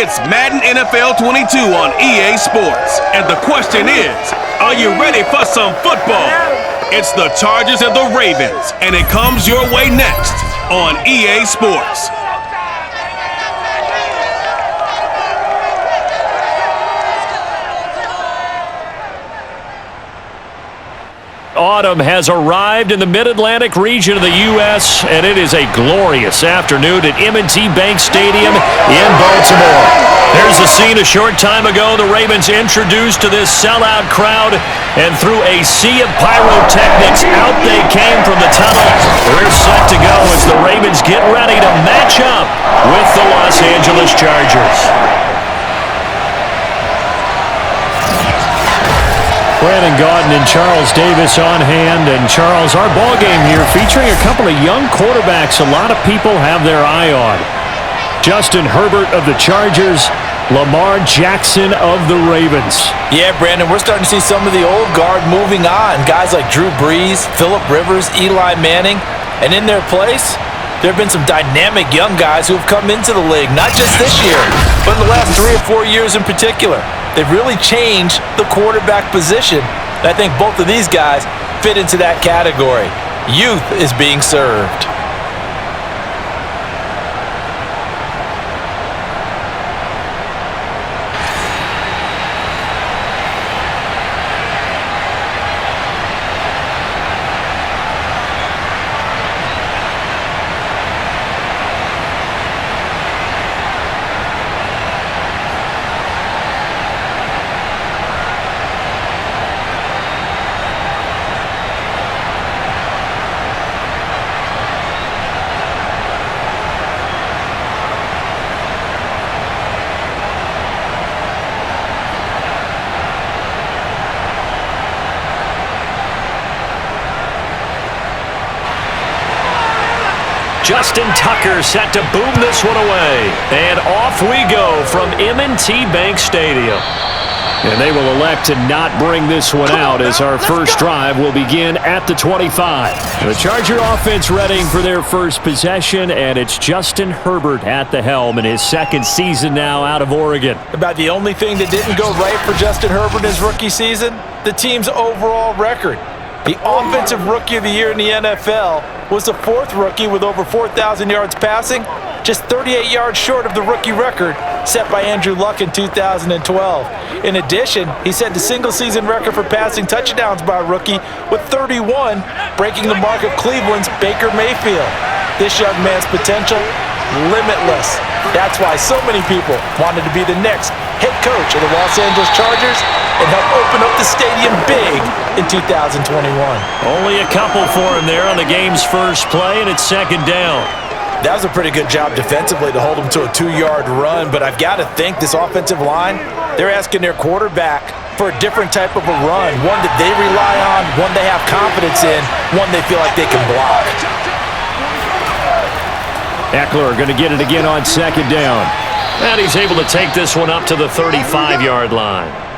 It's Madden NFL 22 on EA Sports. And the question is, are you ready for some football? It's the Chargers and the Ravens, and it comes your way next on EA Sports. Autumn has arrived in the Mid-Atlantic region of the U.S., and it is a glorious afternoon at M&T Bank Stadium in Baltimore. There's a scene a short time ago the Ravens introduced to this sellout crowd, and through a sea of pyrotechnics, out they came from the tunnel. We're set to go as the Ravens get ready to match up with the Los Angeles Chargers. Brandon Gaudin and Charles Davis on hand. And Charles, our ball game here featuring a couple of young quarterbacks a lot of people have their eye on. Justin Herbert of the Chargers, Lamar Jackson of the Ravens. Yeah, Brandon, we're starting to see some of the old guard moving on. Guys like Drew Brees, Phillip Rivers, Eli Manning. And in their place, there have been some dynamic young guys who have come into the league, not just this year, but in the last 3 or 4 years in particular. They've really changed the quarterback position. And I think both of these guys fit into that category. Youth is being served. Justin Tucker set to boom this one away. And off we go from M&T Bank Stadium. And they will elect to not bring this one out as our first drive will begin at the 25. The Charger offense readying for their first possession, and it's Justin Herbert at the helm in his second season now out of Oregon. About the only thing that didn't go right for Justin Herbert in his rookie season, the team's overall record. The Offensive Rookie of the Year in the NFL was the 4th rookie with over 4,000 yards passing, just 38 yards short of the rookie record set by Andrew Luck in 2012. In addition, he set the single-season record for passing touchdowns by a rookie with 31, breaking the mark of Cleveland's Baker Mayfield. This young man's potential, limitless. That's why so many people wanted to be the next head coach of the Los Angeles Chargers and help open up the stadium big in 2021. Only a couple for him there on the game's first play, and it's second down. That was a pretty good job defensively to hold him to a 2-yard run, but I've got to think this offensive line, they're asking their quarterback for a different type of a run, one that they rely on, one they have confidence in, one they feel like they can block. Eckler going to get it again on second down. And he's able to take this one up to the 35-yard line.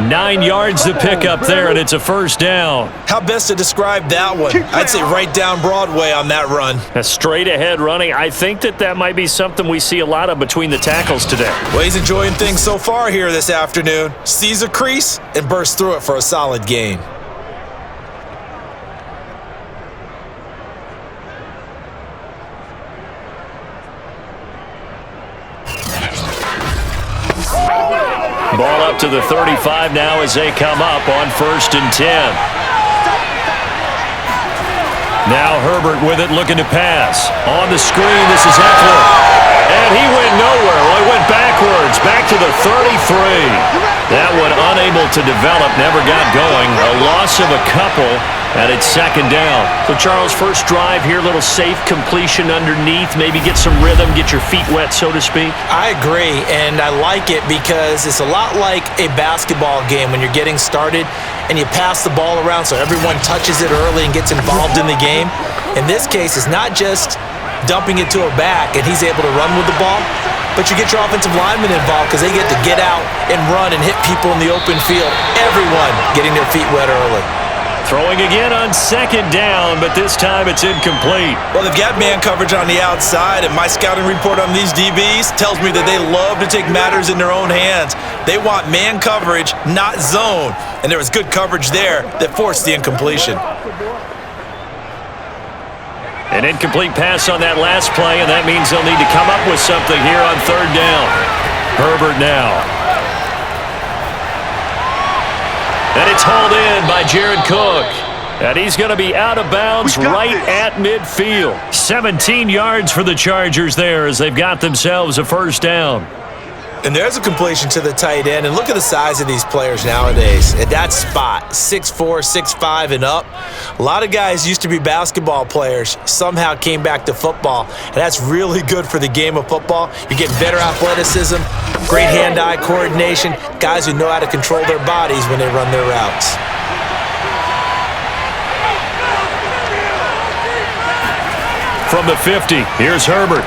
9 yards to pick up there, and it's a first down. How best to describe that one? I'd say right down Broadway on that run. A straight-ahead running. I think that might be something we see a lot of between the tackles today. Well, he's enjoying things so far here this afternoon. Sees a crease and bursts through it for a solid gain. Ball up to the 35 now as they come up on 1st and 10. Now Herbert with it, looking to pass. On the screen, this is Eckler. And he went nowhere. Well, he went backwards, back to the 33. That one unable to develop, never got going. A loss of a couple, and it's second down. So, Charles, first drive here, little safe completion underneath, maybe get some rhythm, get your feet wet, so to speak. I agree, and I like it because it's a lot like a basketball game when you're getting started and you pass the ball around so everyone touches it early and gets involved in the game. In this case, it's not just dumping it to a back and he's able to run with the ball, but you get your offensive linemen involved because they get to get out and run and hit people in the open field. Everyone getting their feet wet early. Throwing again on second down, but this time it's incomplete. Well, they've got man coverage on the outside, and my scouting report on these DBs tells me that they love to take matters in their own hands. They want man coverage, not zone, and there was good coverage there that forced the incompletion. An incomplete pass on that last play, and that means they'll need to come up with something here on third down. Herbert now. And it's hauled in by Jared Cook. And he's going to be out of bounds right at midfield. 17 yards for the Chargers there as they've got themselves a first down. And there's a completion to the tight end. And look at the size of these players nowadays. At that spot, 6'4", 6'5", and up. A lot of guys used to be basketball players, somehow came back to football. And that's really good for the game of football. You're getting better athleticism, great hand-eye coordination, guys who know how to control their bodies when they run their routes. From the 50, here's Herbert.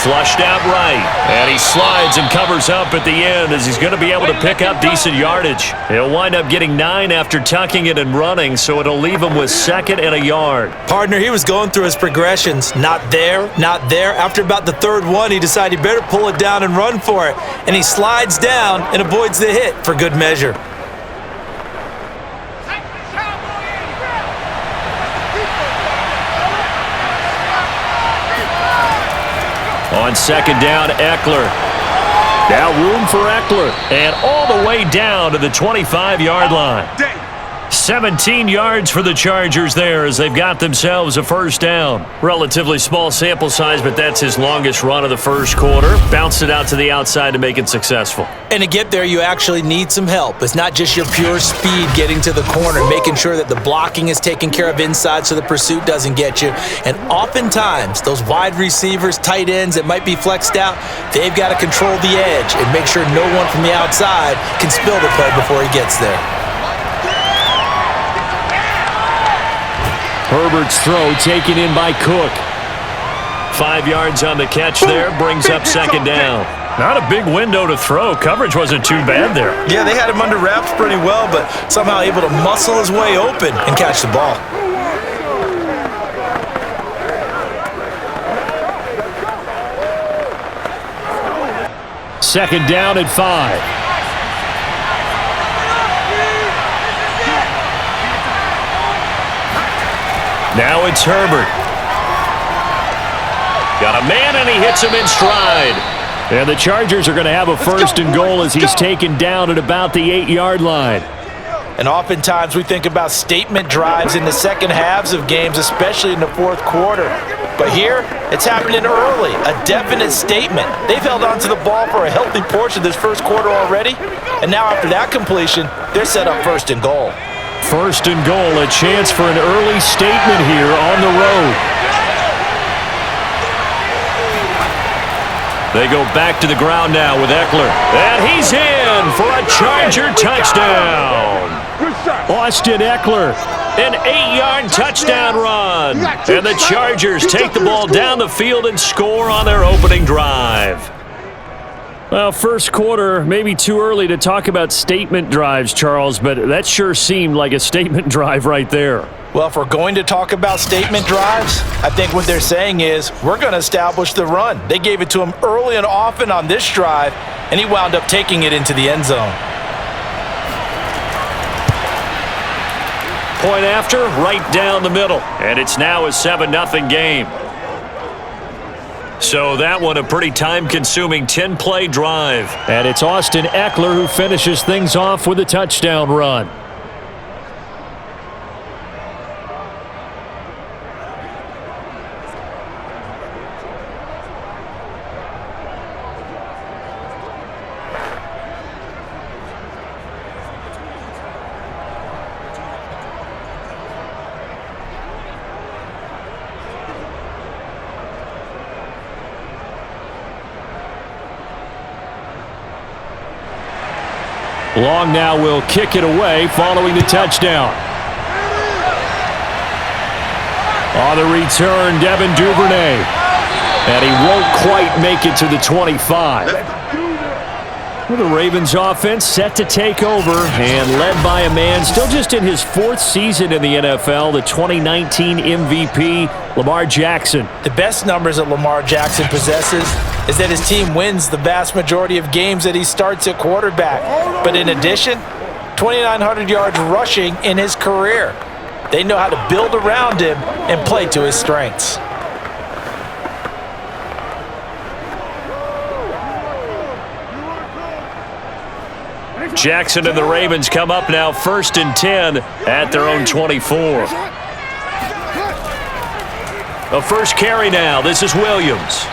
Flushed out right, and he slides and covers up at the end as he's going to be able to pick up decent yardage. He'll wind up getting 9 after tucking it and running, so it'll leave him with 2nd and a yard. Partner, he was going through his progressions. Not there, not there. After about the 3rd one, he decided he better pull it down and run for it. And he slides down and avoids the hit for good measure. On 2nd down, Eckler. Now room for Eckler. And all the way down to the 25-yard line. 17 yards for the Chargers there as they've got themselves a first down. Relatively small sample size, but that's his longest run of the first quarter. Bounced it out to the outside to make it successful. And to get there, you actually need some help. It's not just your pure speed getting to the corner, making sure that the blocking is taken care of inside so the pursuit doesn't get you. And oftentimes, those wide receivers, tight ends that might be flexed out, they've got to control the edge and make sure no one from the outside can spill the play before he gets there. Herbert's throw taken in by Cook. 5 yards on the catch there, brings up 2nd down. Not a big window to throw. Coverage wasn't too bad there. Yeah, they had him under wraps pretty well, but somehow able to muscle his way open and catch the ball. Second down at 5. Now it's Herbert. Got a man, and he hits him in stride. And the Chargers are going to have a 1st and goal as he's taken down at about the 8-yard line. And oftentimes we think about statement drives in the second halves of games, especially in the 4th quarter. But here, it's happening early, a definite statement. They've held on to the ball for a healthy portion of this 1st quarter already. And now after that completion, they're set up 1st and goal. 1st and goal, a chance for an early statement here on the road. They go back to the ground now with Eckler. And he's in for a Charger touchdown. Austin Eckler, an 8-yard touchdown run. And the Chargers take the ball down the field and score on their opening drive. Well, 1st quarter, maybe too early to talk about statement drives, Charles, but that sure seemed like a statement drive right there. Well, if we're going to talk about statement drives, I think what they're saying is we're going to establish the run. They gave it to him early and often on this drive, and he wound up taking it into the end zone. Point after, right down the middle, and it's now a 7-0 game. So that one a pretty time-consuming 10-play drive. And it's Austin Eckler who finishes things off with a touchdown run. Long now will kick it away following the touchdown. On the return, Devin Duvernay. And he won't quite make it to the 25. Well, the Ravens offense set to take over and led by a man still just in his 4th season in the NFL, the 2019 MVP, Lamar Jackson. The best numbers that Lamar Jackson possesses is that his team wins the vast majority of games that he starts at quarterback. But in addition, 2,900 yards rushing in his career. They know how to build around him and play to his strengths. Jackson and the Ravens come up now 1st and 10 at their own 24. The first carry now. This is Williams.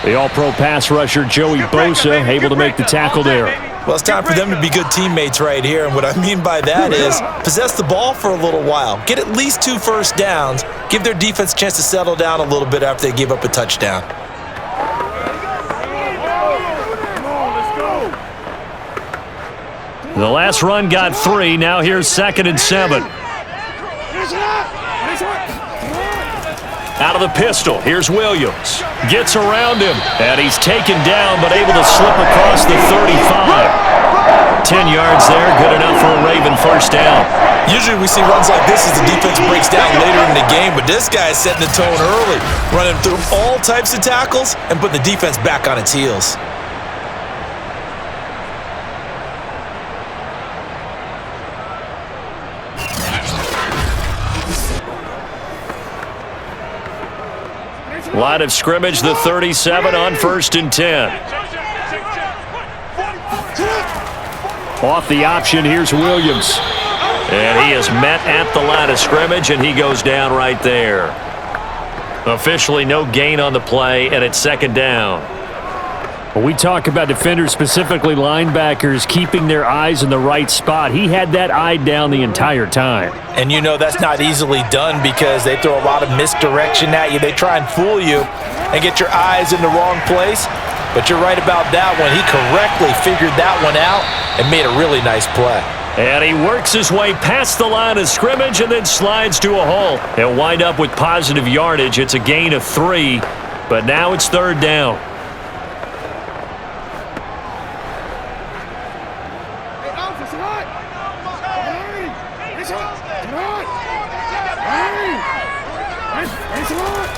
The all-pro pass rusher Joey Bosa able to make the tackle there. Well, it's time for them to be good teammates right here, and what I mean by that is possess the ball for a little while, get at least 2 first downs, give their defense a chance to settle down a little bit after they give up a touchdown. The last run got 3. Now here's 2nd and 7. Out of the pistol, here's Williams. Gets around him, and he's taken down, but able to slip across the 35. 10 yards there, good enough for a Raven first down. Usually we see runs like this as the defense breaks down later in the game, but this guy is setting the tone early, running through all types of tackles and putting the defense back on its heels. Line of scrimmage, the 37 on 1st and 10. Off the option, here's Williams. And he is met at the line of scrimmage, and he goes down right there. Officially no gain on the play, and it's 2nd down. When we talk about defenders, specifically linebackers, keeping their eyes in the right spot, he had that eye down the entire time. And you know that's not easily done because they throw a lot of misdirection at you. They try and fool you and get your eyes in the wrong place. But you're right about that one. He correctly figured that one out and made a really nice play. And he works his way past the line of scrimmage and then slides to a hole. He'll wind up with positive yardage. It's a gain of 3, but now it's 3rd down.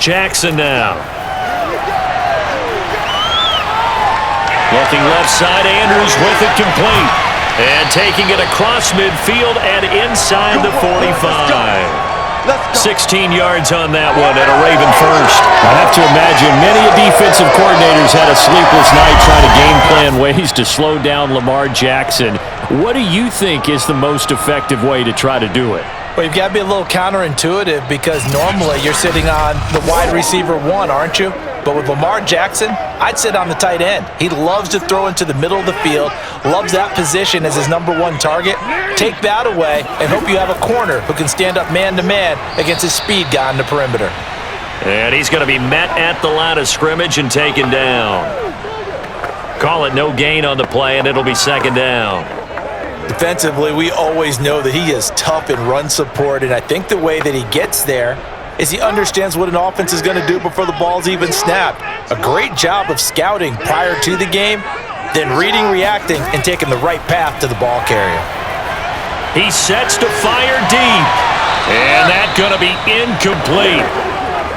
Jackson now. Looking left side, Andrews with it complete. And taking it across midfield and inside the 45. 16 yards on that one and a Raven first. I have to imagine many defensive coordinators had a sleepless night trying to game plan ways to slow down Lamar Jackson. What do you think is the most effective way to try to do it? Well, you've got to be a little counterintuitive because normally you're sitting on the wide receiver 1, aren't you? But with Lamar Jackson, I'd sit on the tight end. He loves to throw into the middle of the field, loves that position as his #1 target. Take that away and hope you have a corner who can stand up man-to-man against his speed guy on the perimeter. And he's going to be met at the line of scrimmage and taken down. Call it no gain on the play, and it'll be 2nd down. Defensively, we always know that he is tough in run support, and I think the way that he gets there is he understands what an offense is going to do before the ball's even snapped. A great job of scouting prior to the game, then reading, reacting, and taking the right path to the ball carrier. He sets to fire deep, and that's going to be incomplete.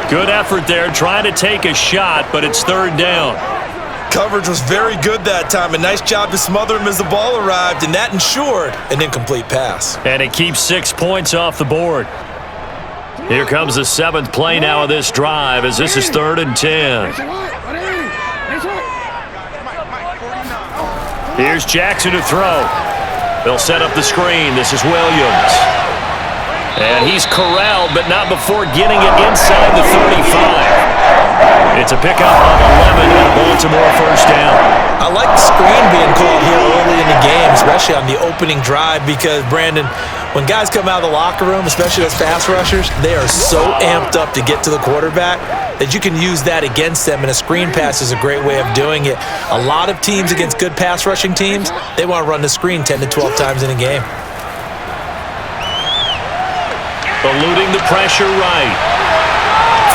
Good effort there, trying to take a shot, but it's 3rd down. Coverage was very good that time. A nice job to smother him as the ball arrived, and that ensured an incomplete pass. And it keeps 6 points off the board. Here comes the 7th play now of this drive as this is 3rd and 10. Here's Jackson to throw. They'll set up the screen. This is Williams. And he's corralled, but not before getting it inside the 35. It's a pickup on 11 and a Baltimore first down. I like the screen being called here early in the game, especially on the opening drive, because, Brandon, when guys come out of the locker room, especially those pass rushers, they are so amped up to get to the quarterback that you can use that against them, and a screen pass is a great way of doing it. A lot of teams against good pass rushing teams, they want to run the screen 10 to 12 times in a game. Eluding the pressure right.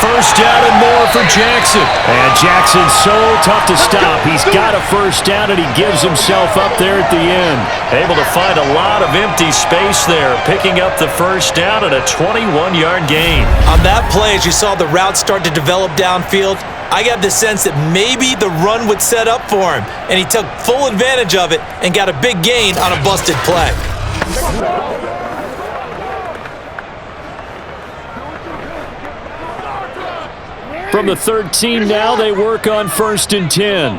first down and more for Jackson. And Jackson's so tough to stop. He's got a first down, and he gives himself up there at the end. Able to find a lot of empty space there, picking up the first down and a 21-yard gain. On that play, as you saw the route start to develop downfield, I got the sense that maybe the run would set up for him, and he took full advantage of it and got a big gain on a busted play. From the 13 now, they work on 1st and 10.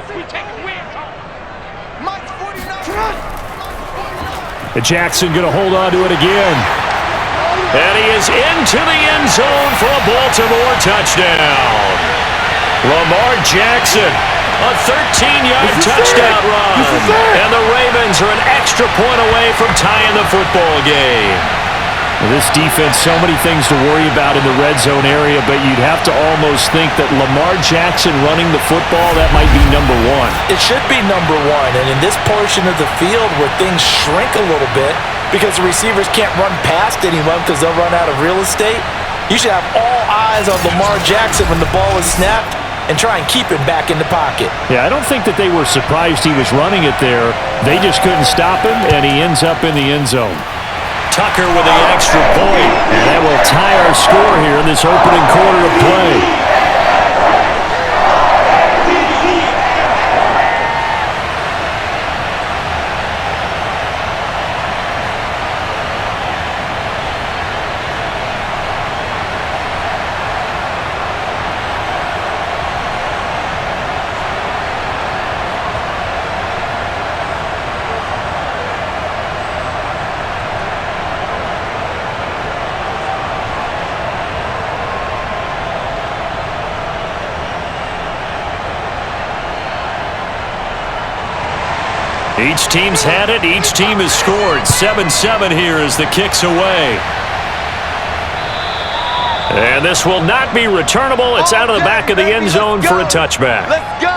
And Jackson going to hold on to it again. And he is into the end zone for a Baltimore touchdown. Lamar Jackson, a 13-yard touchdown run. And the Ravens are an extra point away from tying the football game. This defense, so many things to worry about in the red zone area, but you'd have to almost think that Lamar Jackson running the football, that might be number one. It should be number one, and in this portion of the field where things shrink a little bit because the receivers can't run past anyone because they'll run out of real estate, you should have all eyes on Lamar Jackson when the ball is snapped and try and keep him back in the pocket. Yeah, I don't think that they were surprised he was running it there. They just couldn't stop him, and he ends up in the end zone. Tucker with the extra point, and that will tie our score here in this opening quarter of play. Each team's had it. Each team has scored. 7-7 here as the kick's away. And this will not be returnable. It's out of the back of the end zone for a touchback. Let's go.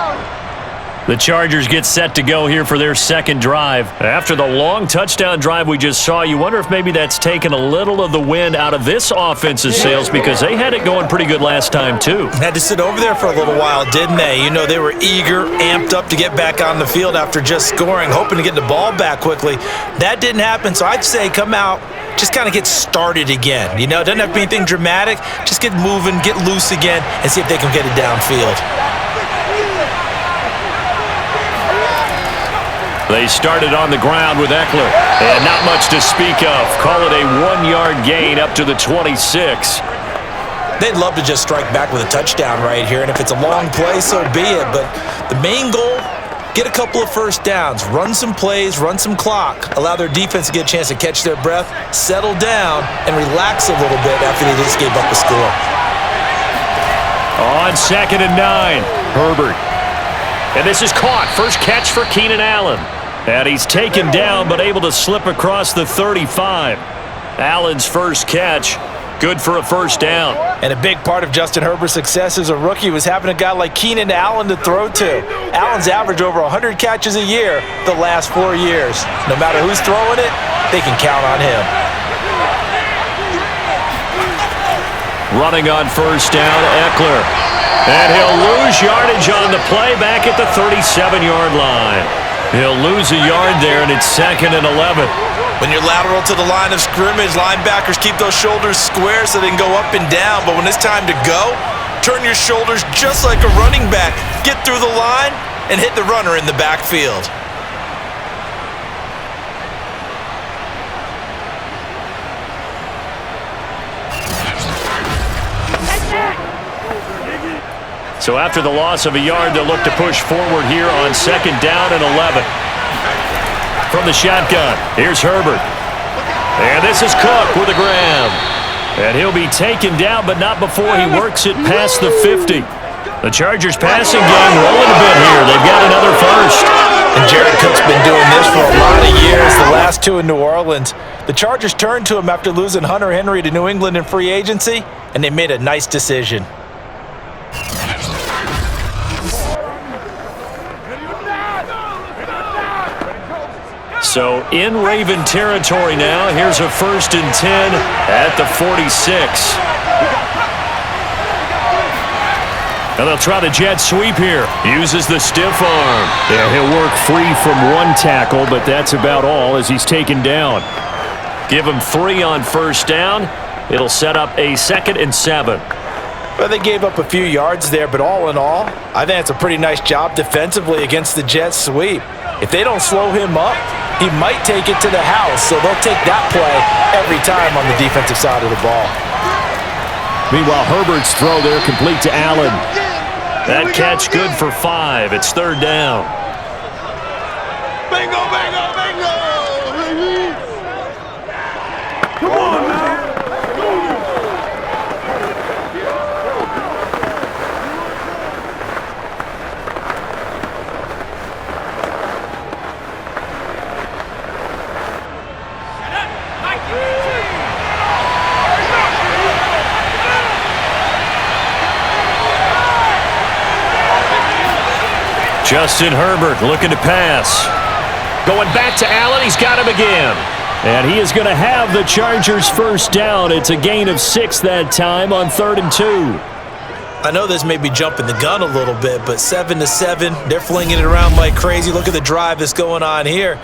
The Chargers get set to go here for their second drive. After the long touchdown drive we just saw, you wonder if maybe that's taken a little of the wind out of this offense's sails because they had it going pretty good last time too. Had to sit over there for a little while, didn't they? You know, they were eager, amped up to get back on the field after just scoring, hoping to get the ball back quickly. That didn't happen, so I'd say come out, just kind of get started again. You know, it doesn't have to be anything dramatic. Just get moving, get loose again, and see if they can get it downfield. They started on the ground with Eckler, and not much to speak of. Call it a 1-yard gain up to the 26. They'd love to just strike back with a touchdown right here, and if it's a long play, so be it. But the main goal, get a couple of first downs, run some plays, run some clock, allow their defense to get a chance to catch their breath, settle down, and relax a little bit after they just gave up the score. On 2nd and 9, Herbert. And this is caught. First catch for Keenan Allen. And he's taken down but able to slip across the 35. Allen's first catch, good for a first down. And a big part of Justin Herbert's success as a rookie was having a guy like Keenan Allen to throw to. Allen's averaged over 100 catches a year the last 4 years. No matter who's throwing it, they can count on him. Running on first down, Eckler. And he'll lose yardage on the play back at the 37-yard line. He'll lose a yard there, and it's 2nd and 11. When you're lateral to the line of scrimmage, linebackers keep those shoulders square so they can go up and down. But when it's time to go, turn your shoulders just like a running back. Get through the line and hit the runner in the backfield. So after the loss of a yard, they'll look to push forward here on 2nd down and 11. From the shotgun, here's Herbert. And this is Cook with a grab. And he'll be taken down, but not before he works it past the 50. The Chargers passing game rolling a bit here. They've got another first. And Jared Cook's been doing this for a lot of years, the last two in New Orleans. The Chargers turned to him after losing Hunter Henry to New England in free agency, and they made a nice decision. So in Raven territory now, here's a 1st and 10 at the 46. And they'll try the jet sweep here. Uses the stiff arm. Yeah, he'll work free from one tackle, but that's about all as he's taken down. Give him 3 on first down. It'll set up a 2nd and 7. Well, they gave up a few yards there, but all in all, I think it's a pretty nice job defensively against the jet sweep. If they don't slow him up, he might take it to the house, so they'll take that play every time on the defensive side of the ball. Meanwhile, Herbert's throw there complete to Allen. That catch good for 5. It's 3rd down. Bingo, bingo, bingo! Come on, man! Justin Herbert looking to pass. Going back to Allen. He's got him again. And he is going to have the Chargers first down. It's a gain of 6 that time on 3rd and 2. I know this may be jumping the gun a little bit, but 7-7, they're flinging it around like crazy. Look at the drive that's going on here.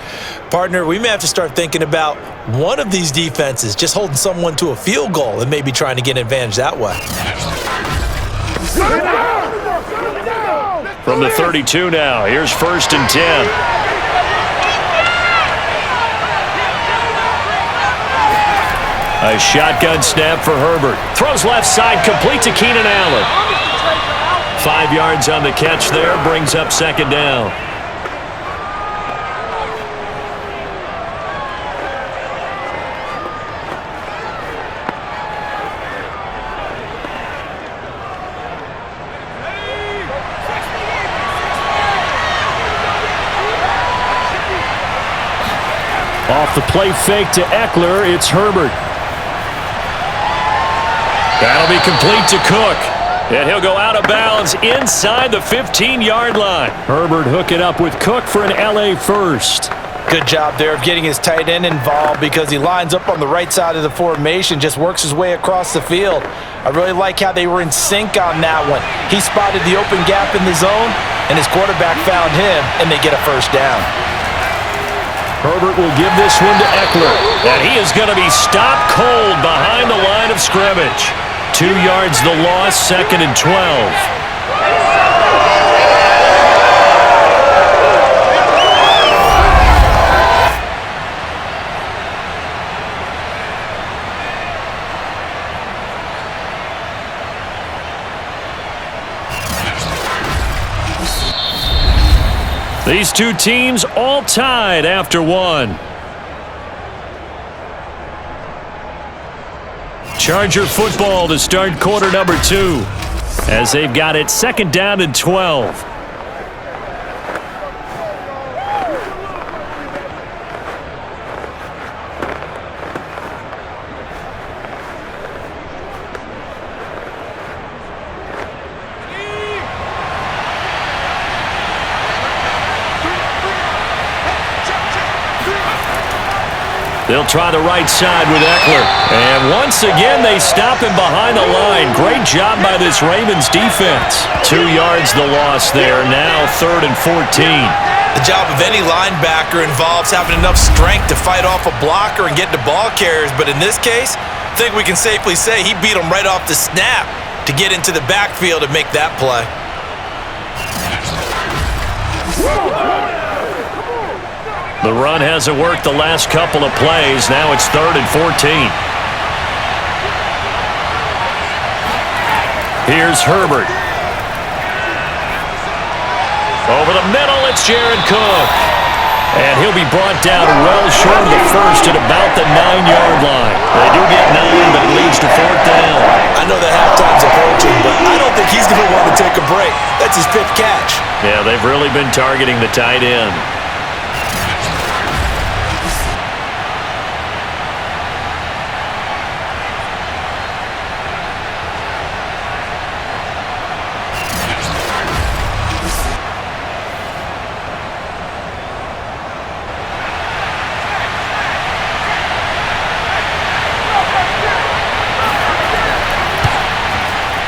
Partner, we may have to start thinking about one of these defenses just holding someone to a field goal and maybe trying to get an advantage that way. From the 32 now, here's 1st and 10. A shotgun snap for Herbert. Throws left side, complete to Keenan Allen. 5 yards on the catch there, brings up 2nd down. Off the play fake to Eckler, it's Herbert. That'll be complete to Cook. And he'll go out of bounds inside the 15-yard line. Herbert hooking up with Cook for an LA first. Good job there of getting his tight end involved because he lines up on the right side of the formation, just works his way across the field. I really like how they were in sync on that one. He spotted the open gap in the zone, and his quarterback found him, and they get a first down. Herbert will give this one to Eckler. And he is going to be stopped cold behind the line of scrimmage. 2 yards the loss, 2nd and 12. These two teams all tied after 1. Charger football to start quarter number 2 as they've got it 2nd down and 12. They'll try the right side with Eckler. And once again, they stop him behind the line. Great job by this Ravens defense. 2 yards the loss there. Now 3rd and 14. The job of any linebacker involves having enough strength to fight off a blocker and get to ball carriers. But in this case, I think we can safely say he beat him right off the snap to get into the backfield and make that play. The run hasn't worked the last couple of plays. Now it's 3rd and 14. Here's Herbert. Over the middle, it's Jared Cook. And he'll be brought down well short of the first at about the 9-yard line. They do get 9, but it leads to 4th down. I know that halftime's approaching, but I don't think he's going to want to take a break. That's his 5th catch. Yeah, they've really been targeting the tight end.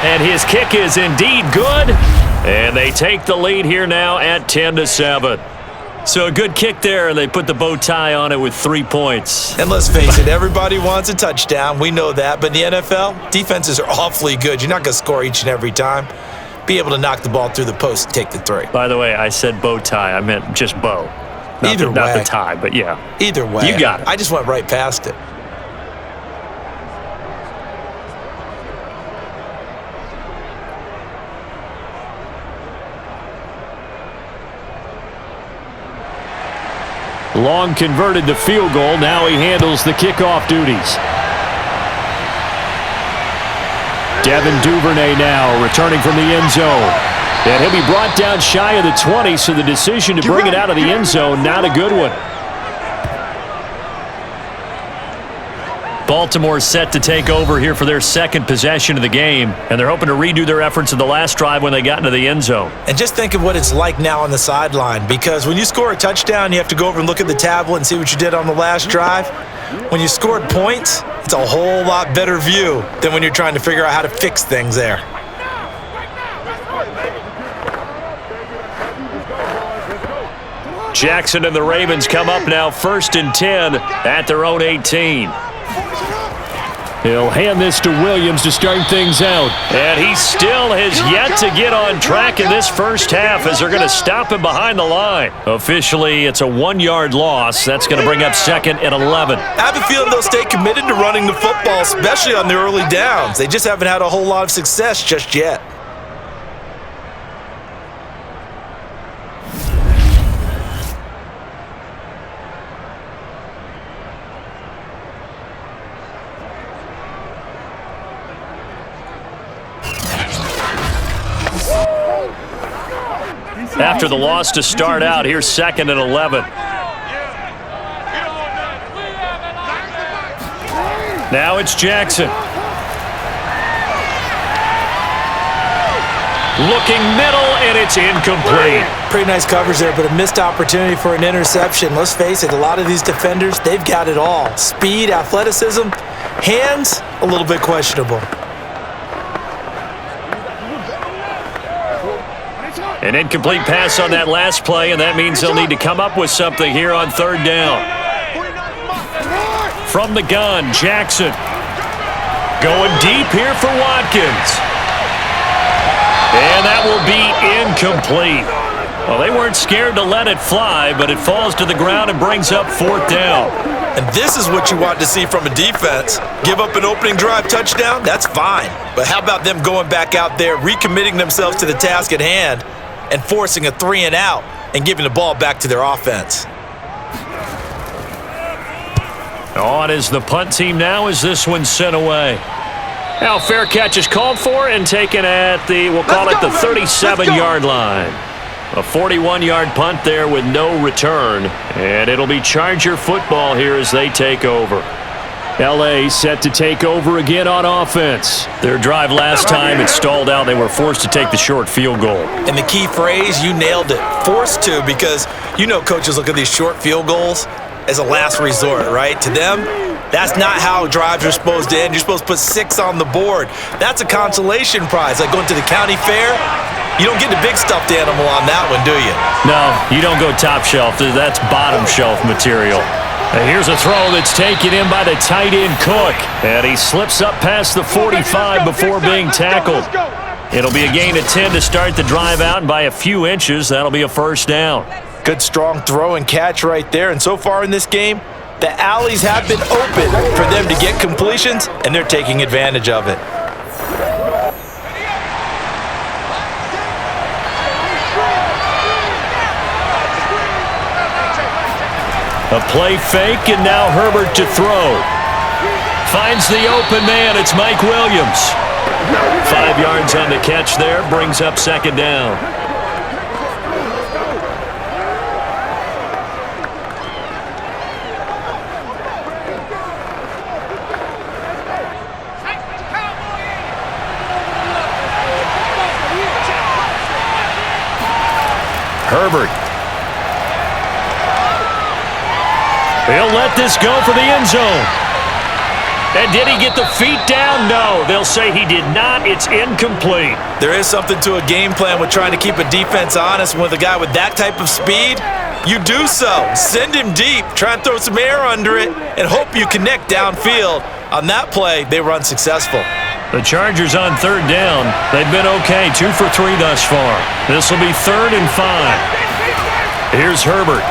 And his kick is indeed good. And they take the lead here now at 10-7. So a good kick there, and they put the bow tie on it with 3 points. And let's face it, everybody wants a touchdown. We know that. But in the NFL, defenses are awfully good. You're not going to score each and every time. Be able to knock the ball through the post and take the 3. By the way, I said bow tie. I meant just bow. Not the tie, but yeah. Either way. You got it. I just went right past it. Long converted the field goal. Now he handles the kickoff duties. Devin Duvernay now returning from the end zone. And he'll be brought down shy of the 20, so the decision to bring it out of the end zone, not a good one. Baltimore set to take over here for their second possession of the game, and they're hoping to redo their efforts in the last drive when they got into the end zone. And just think of what it's like now on the sideline, because when you score a touchdown, you have to go over and look at the tablet and see what you did on the last drive. When you scored points, it's a whole lot better view than when you're trying to figure out how to fix things there. Jackson and the Ravens come up now 1st and 10 at their own 18. He'll hand this to Williams to start things out. And he still has yet to get on track in this first half as they're going to stop him behind the line. Officially, it's a 1-yard loss. That's going to bring up 2nd and 11. I have a feeling they'll stay committed to running the football, especially on the early downs. They just haven't had a whole lot of success just yet. After the loss to start out, here's 2nd and 11. Now it's Jackson. Looking middle, and it's incomplete. Pretty nice coverage there, but a missed opportunity for an interception. Let's face it, a lot of these defenders, they've got it all. Speed, athleticism, hands, a little bit questionable. An incomplete pass on that last play, and that means they'll need to come up with something here on 3rd down. From the gun, Jackson. Going deep here for Watkins. And that will be incomplete. Well, they weren't scared to let it fly, but it falls to the ground and brings up 4th down. And this is what you want to see from a defense. Give up an opening drive touchdown, that's fine. But how about them going back out there, recommitting themselves to the task at hand, and forcing a 3-and-out and giving the ball back to their offense. On is the punt team now as this one's sent away. Now fair catch is called for and taken at the, we'll call it the 37-yard line. A 41-yard punt there with no return. And it'll be Charger football here as they take over. L.A. set to take over again on offense. Their drive last time, it stalled out. They were forced to take the short field goal. And the key phrase, you nailed it. Forced to, because you know coaches look at these short field goals as a last resort, right? To them, that's not how drives are supposed to end. You're supposed to put 6 on the board. That's a consolation prize, like going to the county fair. You don't get the big stuffed animal on that one, do you? No, you don't go top shelf. That's bottom shelf material. And here's a throw that's taken in by the tight end Cook. And he slips up past the 45 before being tackled. It'll be a gain of 10 to start the drive out, and by a few inches, that'll be a 1st down. Good strong throw and catch right there. And so far in this game, the alleys have been open for them to get completions, and they're taking advantage of it. A play fake, and now Herbert to throw. Finds the open man. It's Mike Williams. 5 yards on the catch there. Brings up 2nd down. Herbert. He'll let this go for the end zone. And did he get the feet down? No, they'll say he did not. It's incomplete. There is something to a game plan with trying to keep a defense honest. With a guy with that type of speed, you do so. Send him deep, try and throw some air under it, and hope you connect downfield. On that play, they were unsuccessful. The Chargers on third down. They've been okay, 2 for 3 thus far. This will be 3rd and 5. Here's Herbert.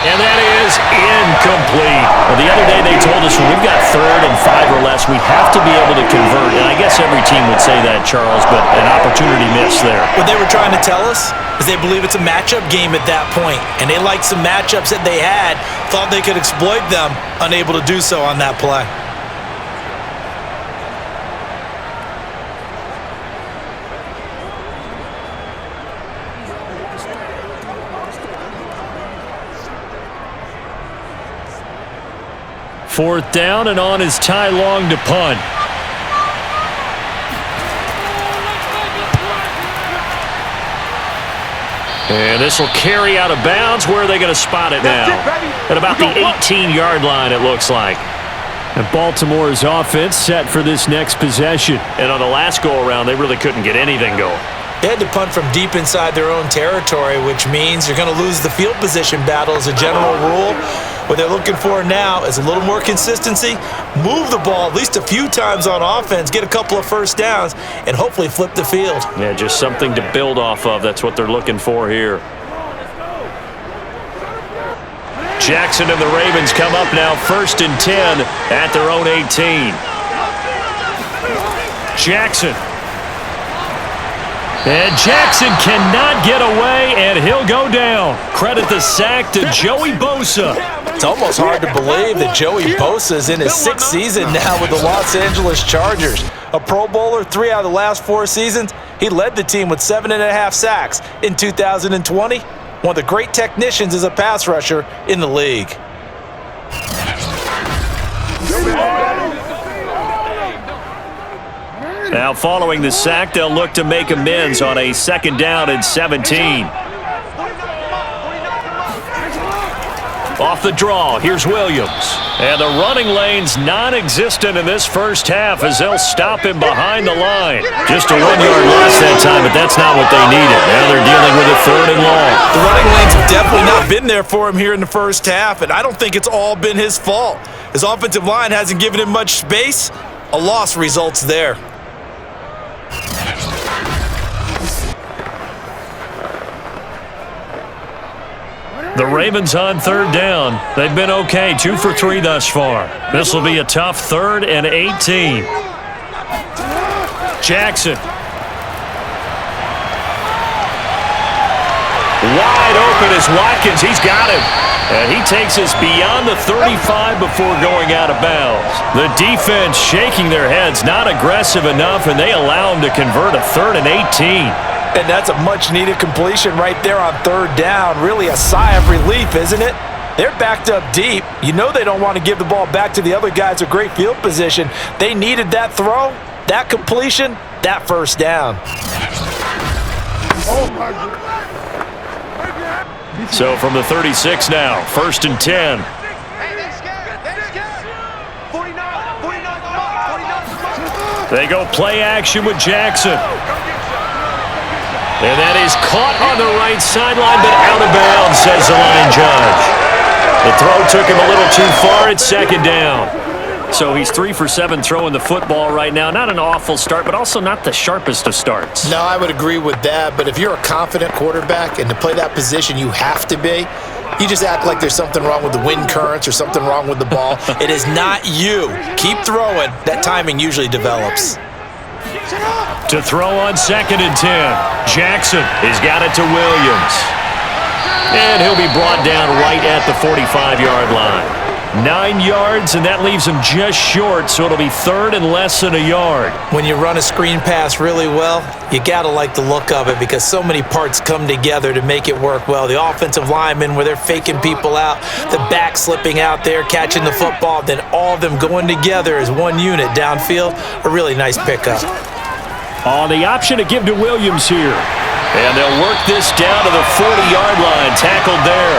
And that is incomplete. Well, the other day they told us when we've got 3rd and 5 or less, we have to be able to convert. And I guess every team would say that, Charles, but an opportunity missed there. What they were trying to tell us is they believe it's a matchup game at that point, and they liked some matchups that they had, thought they could exploit them, unable to do so on that play. Fourth down, and on is Ty Long to punt. And this will carry out of bounds. Where are they going to spot it now? At about the 18-yard line, it looks like. And Baltimore's offense set for this next possession. And on the last go-around, they really couldn't get anything going. They had to punt from deep inside their own territory, which means you're going to lose the field position battle as a general rule. What they're looking for now is a little more consistency, move the ball at least a few times on offense, get a couple of first downs, and hopefully flip the field. Yeah, just something to build off of. That's what they're looking for here. Jackson and the Ravens come up now 1st and 10 at their own 18. Jackson. And Jackson cannot get away, and he'll go down. Credit the sack to Joey Bosa. It's almost hard to believe that Joey Bosa is in his 6th season now with the Los Angeles Chargers. A Pro Bowler 3 out of the last 4 seasons. He led the team with 7.5 sacks in 2020. One of the great technicians as a pass rusher in the league. Now following the sack, they'll look to make amends on a 2nd down and 17. Off the draw, here's Williams. And the running lane's non-existent in this first half as they'll stop him behind the line. Just a 1-yard loss that time, but that's not what they needed. Now they're dealing with a 3rd and long. The running lanes have definitely not been there for him here in the first half, and I don't think it's all been his fault. His offensive line hasn't given him much space. A loss results there. The Ravens on 3rd down. They've been okay, 2 for 3 thus far. This will be a tough 3rd and 18. Jackson. Wide open is Watkins. He's got him. And he takes us beyond the 35 before going out of bounds. The defense shaking their heads, not aggressive enough, and they allow him to convert a 3rd and 18. And that's a much-needed completion right there on 3rd down. Really a sigh of relief, isn't it? They're backed up deep. You know they don't want to give the ball back to the other guys with great field position. They needed that throw, that completion, that first down. So from the 36 now, 1st and 10. They go play action with Jackson. And that is caught on the right sideline, but out of bounds, says the line judge. The throw took him a little too far. It's 2nd down. So he's 3 for 7 throwing the football right now. Not an awful start, but also not the sharpest of starts. No, I would agree with that. But if you're a confident quarterback and to play that position you have to be, you just act like there's something wrong with the wind currents or something wrong with the ball. It is not you. Keep throwing. That timing usually develops. To throw on 2nd and 10. Jackson has got it to Williams. And he'll be brought down right at the 45-yard line. 9 yards, and that leaves him just short, so it'll be 3rd and less than a yard. When you run a screen pass really well, you got to like the look of it because so many parts come together to make it work well. The offensive linemen, where they're faking people out, the back slipping out there, catching the football, then all of them going together as one unit downfield, a really nice pickup. On the option to give to Williams here. And they'll work this down to the 40-yard line, tackled there.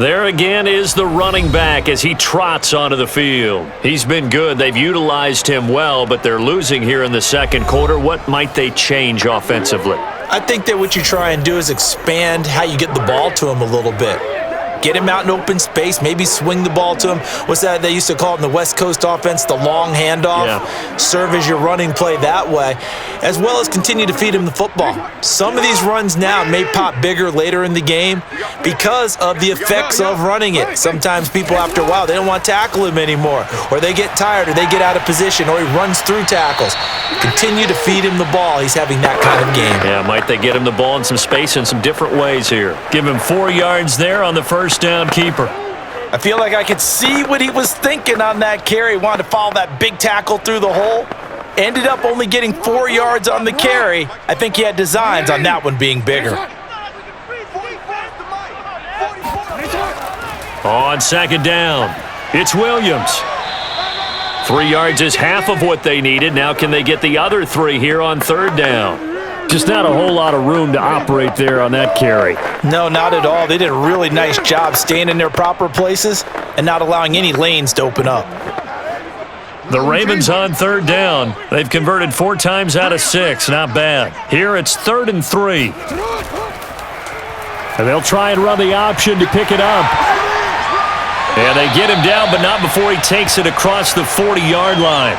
There again is the running back as he trots onto the field. He's been good. They've utilized him well, but they're losing here in the second quarter. What might they change offensively? I think that what you try and do is expand how you get the ball to him a little bit. Get him out in open space, maybe swing the ball to him. What's that they used to call it in the West Coast offense, the long handoff? Yeah. Serve as your running play that way, as well as continue to feed him the football. Some of these runs now may pop bigger later in the game because of the effects of running it. Sometimes people, after a while, they don't want to tackle him anymore, or they get tired, or they get out of position, or he runs through tackles. Continue to feed him the ball. He's having that kind of game. Yeah, might they get him the ball in some space in some different ways here. Give him 4 yards there on the first down keeper. I feel like I could see what he was thinking on that carry. Wanted to follow that big tackle through the hole. Ended up only getting 4 yards on the carry. I think he had designs on that one being bigger. On second down, it's Williams. 3 yards is half of what they needed. Now can they get the other 3 here on third down? Just not a whole lot of room to operate there on that carry. No, not at all. They did a really nice job staying in their proper places and not allowing any lanes to open up. The Ravens on third down. They've converted 4 times out of 6. Not bad. Here it's 3rd and 3. And they'll try and run the option to pick it up. And they get him down, but not before he takes it across the 40-yard line.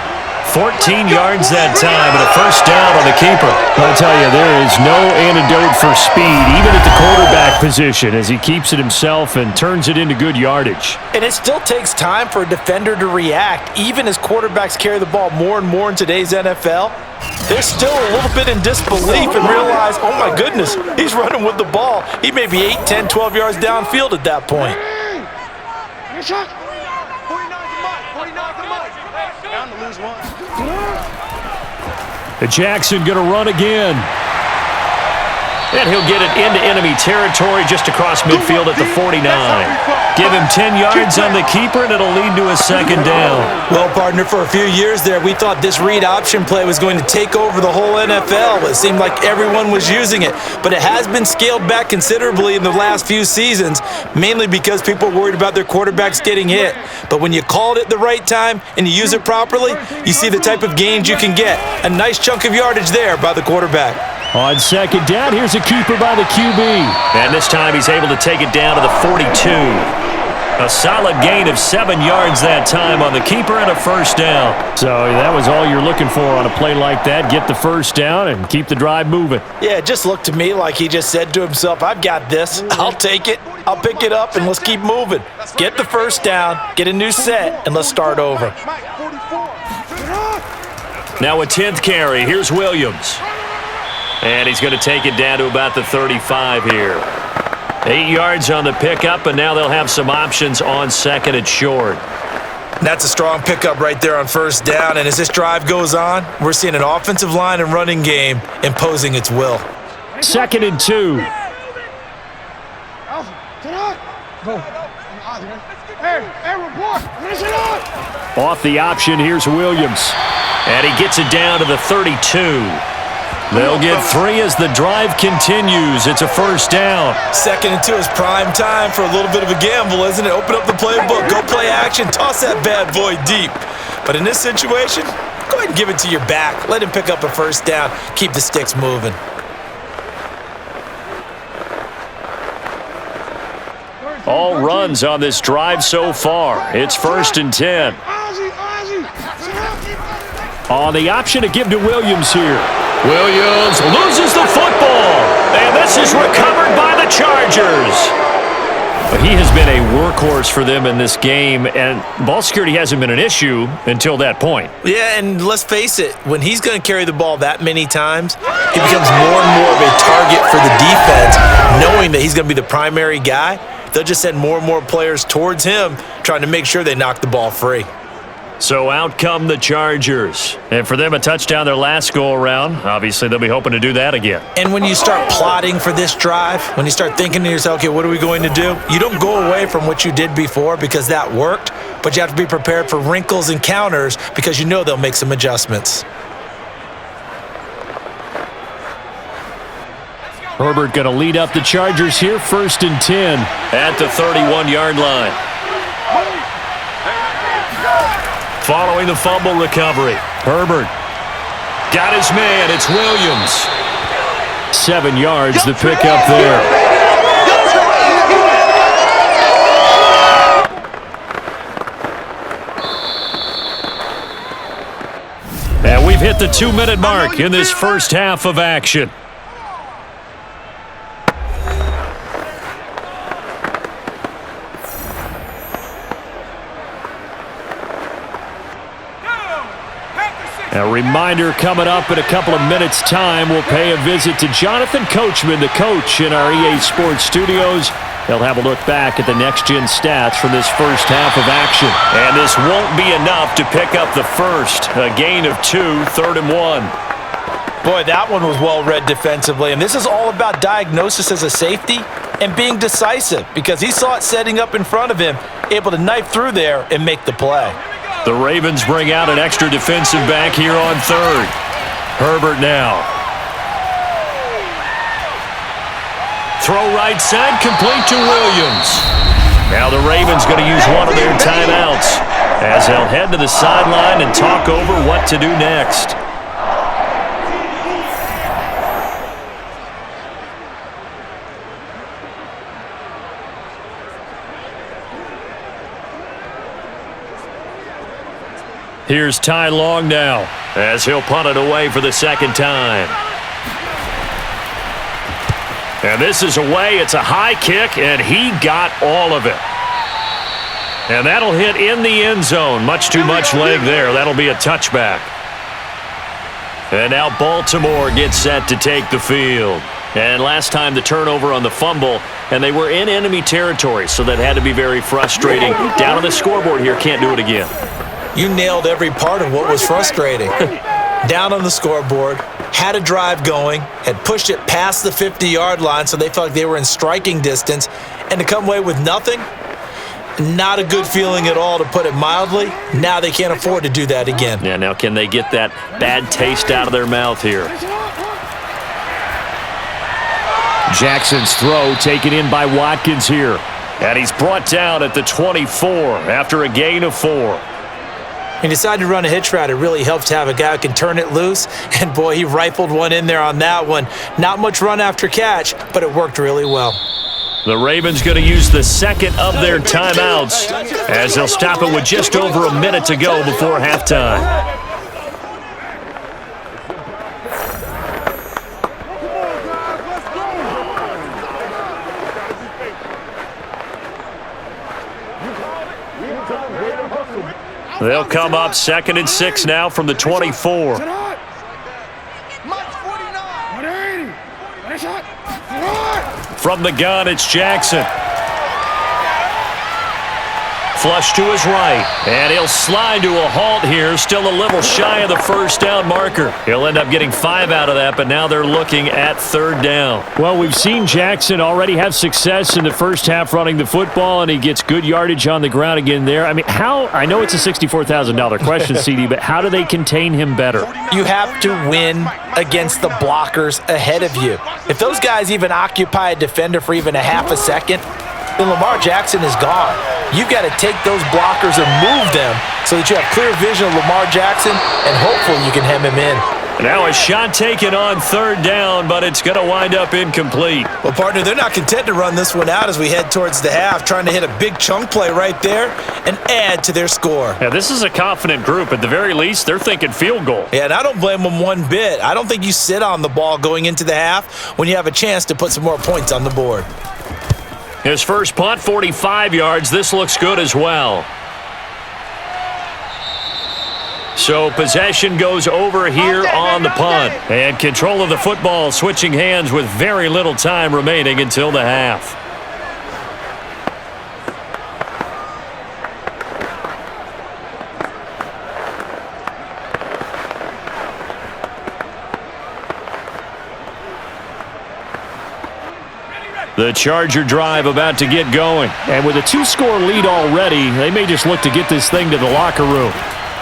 14 yards that time and a first down on the keeper. I'll tell you, there is no antidote for speed, even at the quarterback position, as he keeps it himself and turns it into good yardage. And it still takes time for a defender to react, even as quarterbacks carry the ball more and more in today's NFL. They're still a little bit in disbelief and realize, oh my goodness, he's running with the ball. He may be 8, 10, 12 yards downfield at that point. Jackson going to run again. And he'll get it into enemy territory just across midfield at the 49. Give him 10 yards on the keeper, and it'll lead to a second down. Well, partner, for a few years there, we thought this read option play was going to take over the whole NFL. It seemed like everyone was using it, but it has been scaled back considerably in the last few seasons, mainly because people are worried about their quarterbacks getting hit. But when you call it at the right time and you use it properly, you see the type of gains you can get. A nice chunk of yardage there by the quarterback. On second down, here's a keeper by the QB. And this time he's able to take it down to the 42. A solid gain of 7 yards that time on the keeper and a first down. So that was all you're looking for on a play like that. Get the first down and keep the drive moving. Yeah, it just looked to me like he just said to himself, I've got this. I'll take it. I'll pick it up, and let's keep moving. Get the first down, get a new set, and let's start over. Now a 10th carry. Here's Williams. And he's going to take it down to about the 35 here. 8 yards on the pickup, and now they'll have some options on second and short. That's a strong pickup right there on first down, and as this drive goes on, we're seeing an offensive line and running game imposing its will. 2nd and 2. Off the option, here's Williams. And he gets it down to the 32. They'll get 3 as the drive continues. It's a first down. 2nd and 2 is prime time for a little bit of a gamble, isn't it? Open up the playbook, go play action, toss that bad boy deep. But in this situation, go ahead and give it to your back. Let him pick up a first down. Keep the sticks moving. All runs on this drive so far. It's 1st and 10. On the option to give to Williams here. Williams loses the football, and this is recovered by the Chargers. But he has been a workhorse for them in this game, and ball security hasn't been an issue until that point. Yeah, and let's face it, when he's going to carry the ball that many times, he becomes more and more of a target for the defense, knowing that he's going to be the primary guy. They'll just send more and more players towards him, trying to make sure they knock the ball free. So out come the Chargers. And for them, a touchdown their last go-around. Obviously, they'll be hoping to do that again. And when you start plotting for this drive, when you start thinking to yourself, okay, what are we going to do? You don't go away from what you did before because that worked, but you have to be prepared for wrinkles and counters because you know they'll make some adjustments. Herbert going to lead up the Chargers here, 1st and 10 at the 31-yard line. Following the fumble recovery, Herbert got his man. It's Williams. 7 yards the pickup there. And we've hit the 2-minute mark in this first half of action. A reminder coming up in a couple of minutes' time. We'll pay a visit to Jonathan Coachman, the coach in our EA Sports studios. He'll have a look back at the next-gen stats from this first half of action. And this won't be enough to pick up the first. A gain of 2, 3rd and 1. Boy, that one was well-read defensively. And this is all about diagnosis as a safety and being decisive because he saw it setting up in front of him, able to knife through there and make the play. The Ravens bring out an extra defensive back here on 3rd. Herbert now. Throw right side, complete to Williams. Now the Ravens going to use one of their timeouts as they'll head to the sideline and talk over what to do next. Here's Ty Long now as he'll punt it away for the second time. And this is away. It's a high kick, and he got all of it. And that'll hit in the end zone. Much too much leg there. That'll be a touchback. And now Baltimore gets set to take the field. And last time the turnover on the fumble, and they were in enemy territory, so that had to be very frustrating. Down on the scoreboard here, can't do it again. You nailed every part of what was frustrating. Down on the scoreboard, had a drive going, had pushed it past the 50-yard line so they felt like they were in striking distance, and to come away with nothing, not a good feeling at all, to put it mildly. Now they can't afford to do that again. Yeah, now can they get that bad taste out of their mouth here? Jackson's throw taken in by Watkins here. And he's brought down at the 24 after a gain of 4. He decided to run a hitch route. It really helps to have a guy who can turn it loose. And, boy, he rifled one in there on that one. Not much run after catch, but it worked really well. The Ravens going to use the second of their timeouts as they'll stop it with just over a minute to go before halftime. They'll come up 2nd and 6 now from the 24. From the gun, it's Jackson. Flush to his right, and he'll slide to a halt here, still a little shy of the first down marker. He'll end up getting 5 out of that, but now they're looking at 3rd down. Well, we've seen Jackson already have success in the first half running the football, and he gets good yardage on the ground again there. I mean, I know it's a $64,000 question, CD, but how do they contain him better? You have to win against the blockers ahead of you. If those guys even occupy a defender for even a half a second, then Lamar Jackson is gone. You've got to take those blockers and move them so that you have clear vision of Lamar Jackson, and hopefully you can hem him in. Now a shot taken on 3rd down, but it's going to wind up incomplete. Well, partner, they're not content to run this one out as we head towards the half, trying to hit a big chunk play right there and add to their score. Yeah, this is a confident group. At the very least, they're thinking field goal. Yeah, and I don't blame them one bit. I don't think you sit on the ball going into the half when you have a chance to put some more points on the board. His first punt, 45 yards. This looks good as well. So possession goes over here on the punt. And control of the football switching hands with very little time remaining until the half. The Charger drive about to get going. And with a 2-score lead already, they may just look to get this thing to the locker room.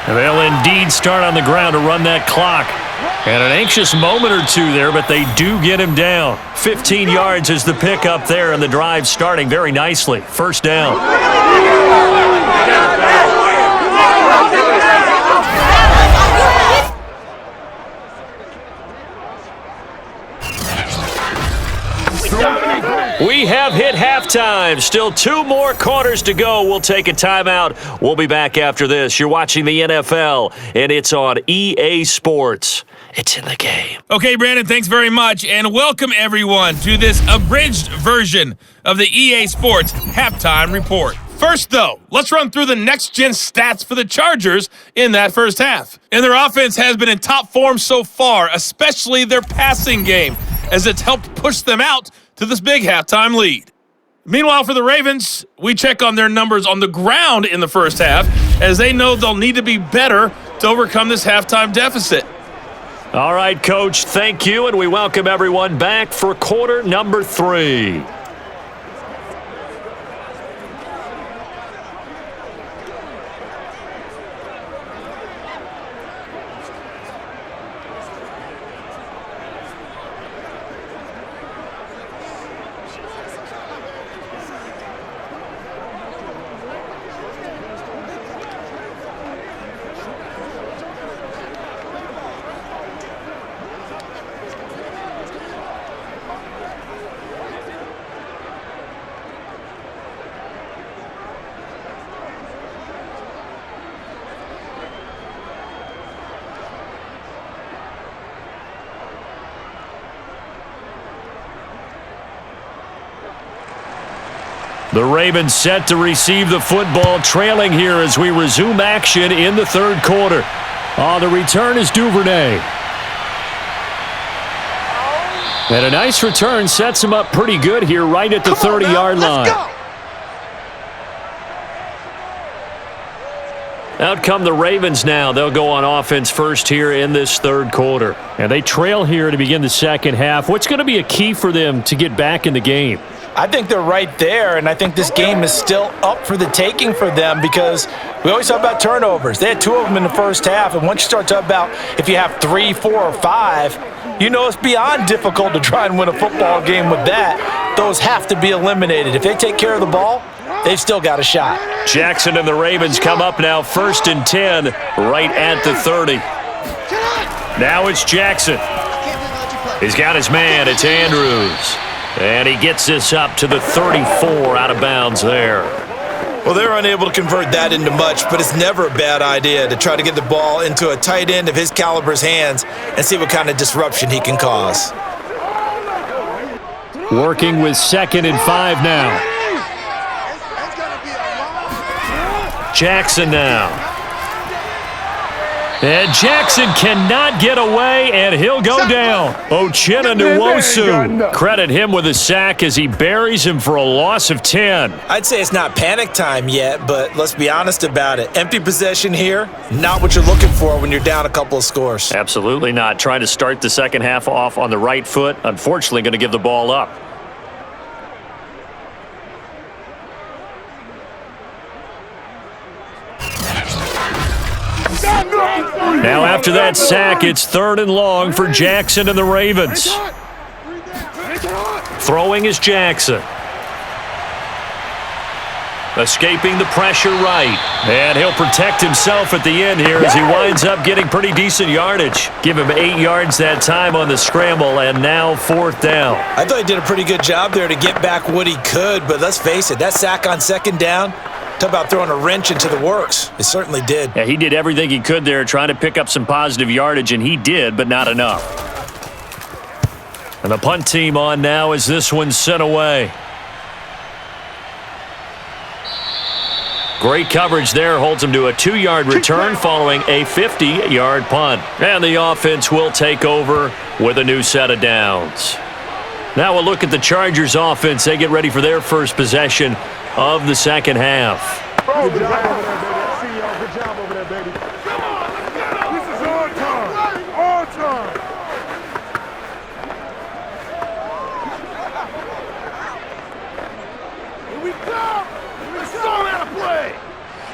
And they'll indeed start on the ground to run that clock. And an anxious moment or two there, but they do get him down. 15 yards is the pickup there, and the drive starting very nicely. First down. We have hit halftime. Still 2 more quarters to go. We'll take a timeout. We'll be back after this. You're watching the NFL, and it's on EA Sports. It's in the game. Okay, Brandon, thanks very much, and welcome everyone to this abridged version of the EA Sports Halftime Report. First, though, let's run through the next-gen stats for the Chargers in that first half. And their offense has been in top form so far, especially their passing game, as it's helped push them out to this big halftime lead. Meanwhile, for the Ravens, we check on their numbers on the ground in the first half, as they know they'll need to be better to overcome this halftime deficit. All right, Coach, thank you, and we welcome everyone back for quarter number 3. The Ravens set to receive the football, trailing here as we resume action in the third quarter. On the return is Duvernay. And a nice return sets him up pretty good here right at the 30-yard line. Out come the Ravens now. They'll go on offense first here in this third quarter. And they trail here to begin the second half. What's going to be a key for them to get back in the game? I think they're right there, and I think this game is still up for the taking for them because we always talk about turnovers. They had 2 of them in the first half, and once you start talking about if you have 3, 4, or 5, you know it's beyond difficult to try and win a football game with that. Those have to be eliminated. If they take care of the ball, they've still got a shot. Jackson and the Ravens come up now 1st and 10 right at the 30. Now it's Jackson. He's got his man. It's Andrews. And he gets this up to the 34 out of bounds there. Well, they're unable to convert that into much, but it's never a bad idea to try to get the ball into a tight end of his caliber's hands and see what kind of disruption he can cause. Working with 2nd and 5 now. Jackson now. And Jackson cannot get away, and he'll go down. Uchenna Nwosu. Credit him with a sack as he buries him for a loss of 10. I'd say it's not panic time yet, but let's be honest about it. Empty possession here, not what you're looking for when you're down a couple of scores. Absolutely not. Trying to start the second half off on the right foot. Unfortunately, going to give the ball up. Now after that sack, it's 3rd and long for Jackson and the Ravens. Throwing is Jackson. Escaping the pressure right. And he'll protect himself at the end here as he winds up getting pretty decent yardage. Give him 8 yards that time on the scramble, and now 4th down. I thought he did a pretty good job there to get back what he could, but let's face it, that sack on 2nd down, talk about throwing a wrench into the works. It certainly did. Yeah, he did everything he could there trying to pick up some positive yardage, and he did, but not enough. And the punt team on now as this one's sent away. Great coverage there, holds him to a 2-yard return following a 50-yard punt. And the offense will take over with a new set of downs. Now we'll look at the Chargers offense. They get ready for their first possession of the second half. Good job over there, baby. I see y'all. Good job over there, baby. This is our time. Our time. Here we go. Let's go out of play.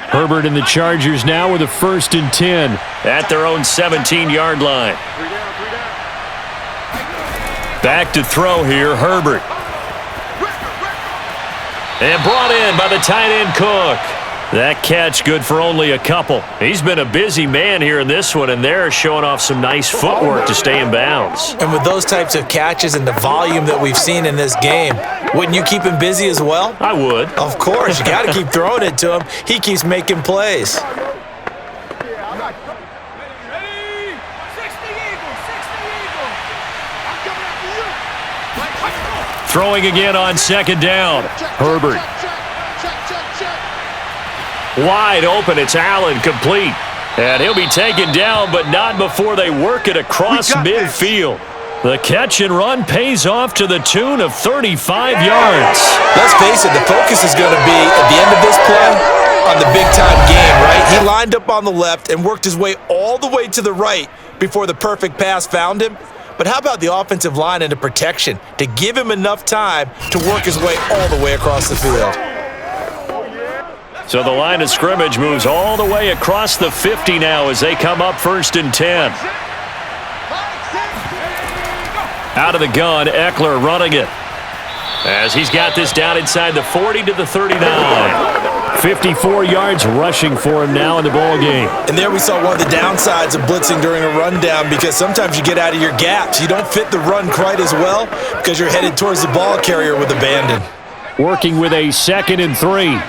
Herbert and the Chargers now with a 1st and 10 at their own 17-yard line. Back to throw here, Herbert. And brought in by the tight end Cook. That catch good for only a couple. He's been a busy man here in this one, and they're showing off some nice footwork to stay in bounds. And with those types of catches and the volume that we've seen in this game, wouldn't you keep him busy as well? I would. Of course. You got to keep throwing it to him. He keeps making plays. Throwing again on 2nd down. Herbert. Wide open. It's Allen, complete. And he'll be taken down, but not before they work it across midfield. The catch and run pays off to the tune of 35 yards. Let's face it, the focus is going to be, at the end of this play, on the big-time game, right? He lined up on the left and worked his way all the way to the right before the perfect pass found him. But how about the offensive line and the protection to give him enough time to work his way all the way across the field? So the line of scrimmage moves all the way across the 50 now as they come up 1st and 10. Out of the gun, Eckler running it. As he's got this down inside the 40 to the 39. 54 yards rushing for him now in the ball game. And there we saw one of the downsides of blitzing during a rundown, because sometimes you get out of your gaps. You don't fit the run quite as well because you're headed towards the ball carrier with abandon. Working with a 2nd and 3.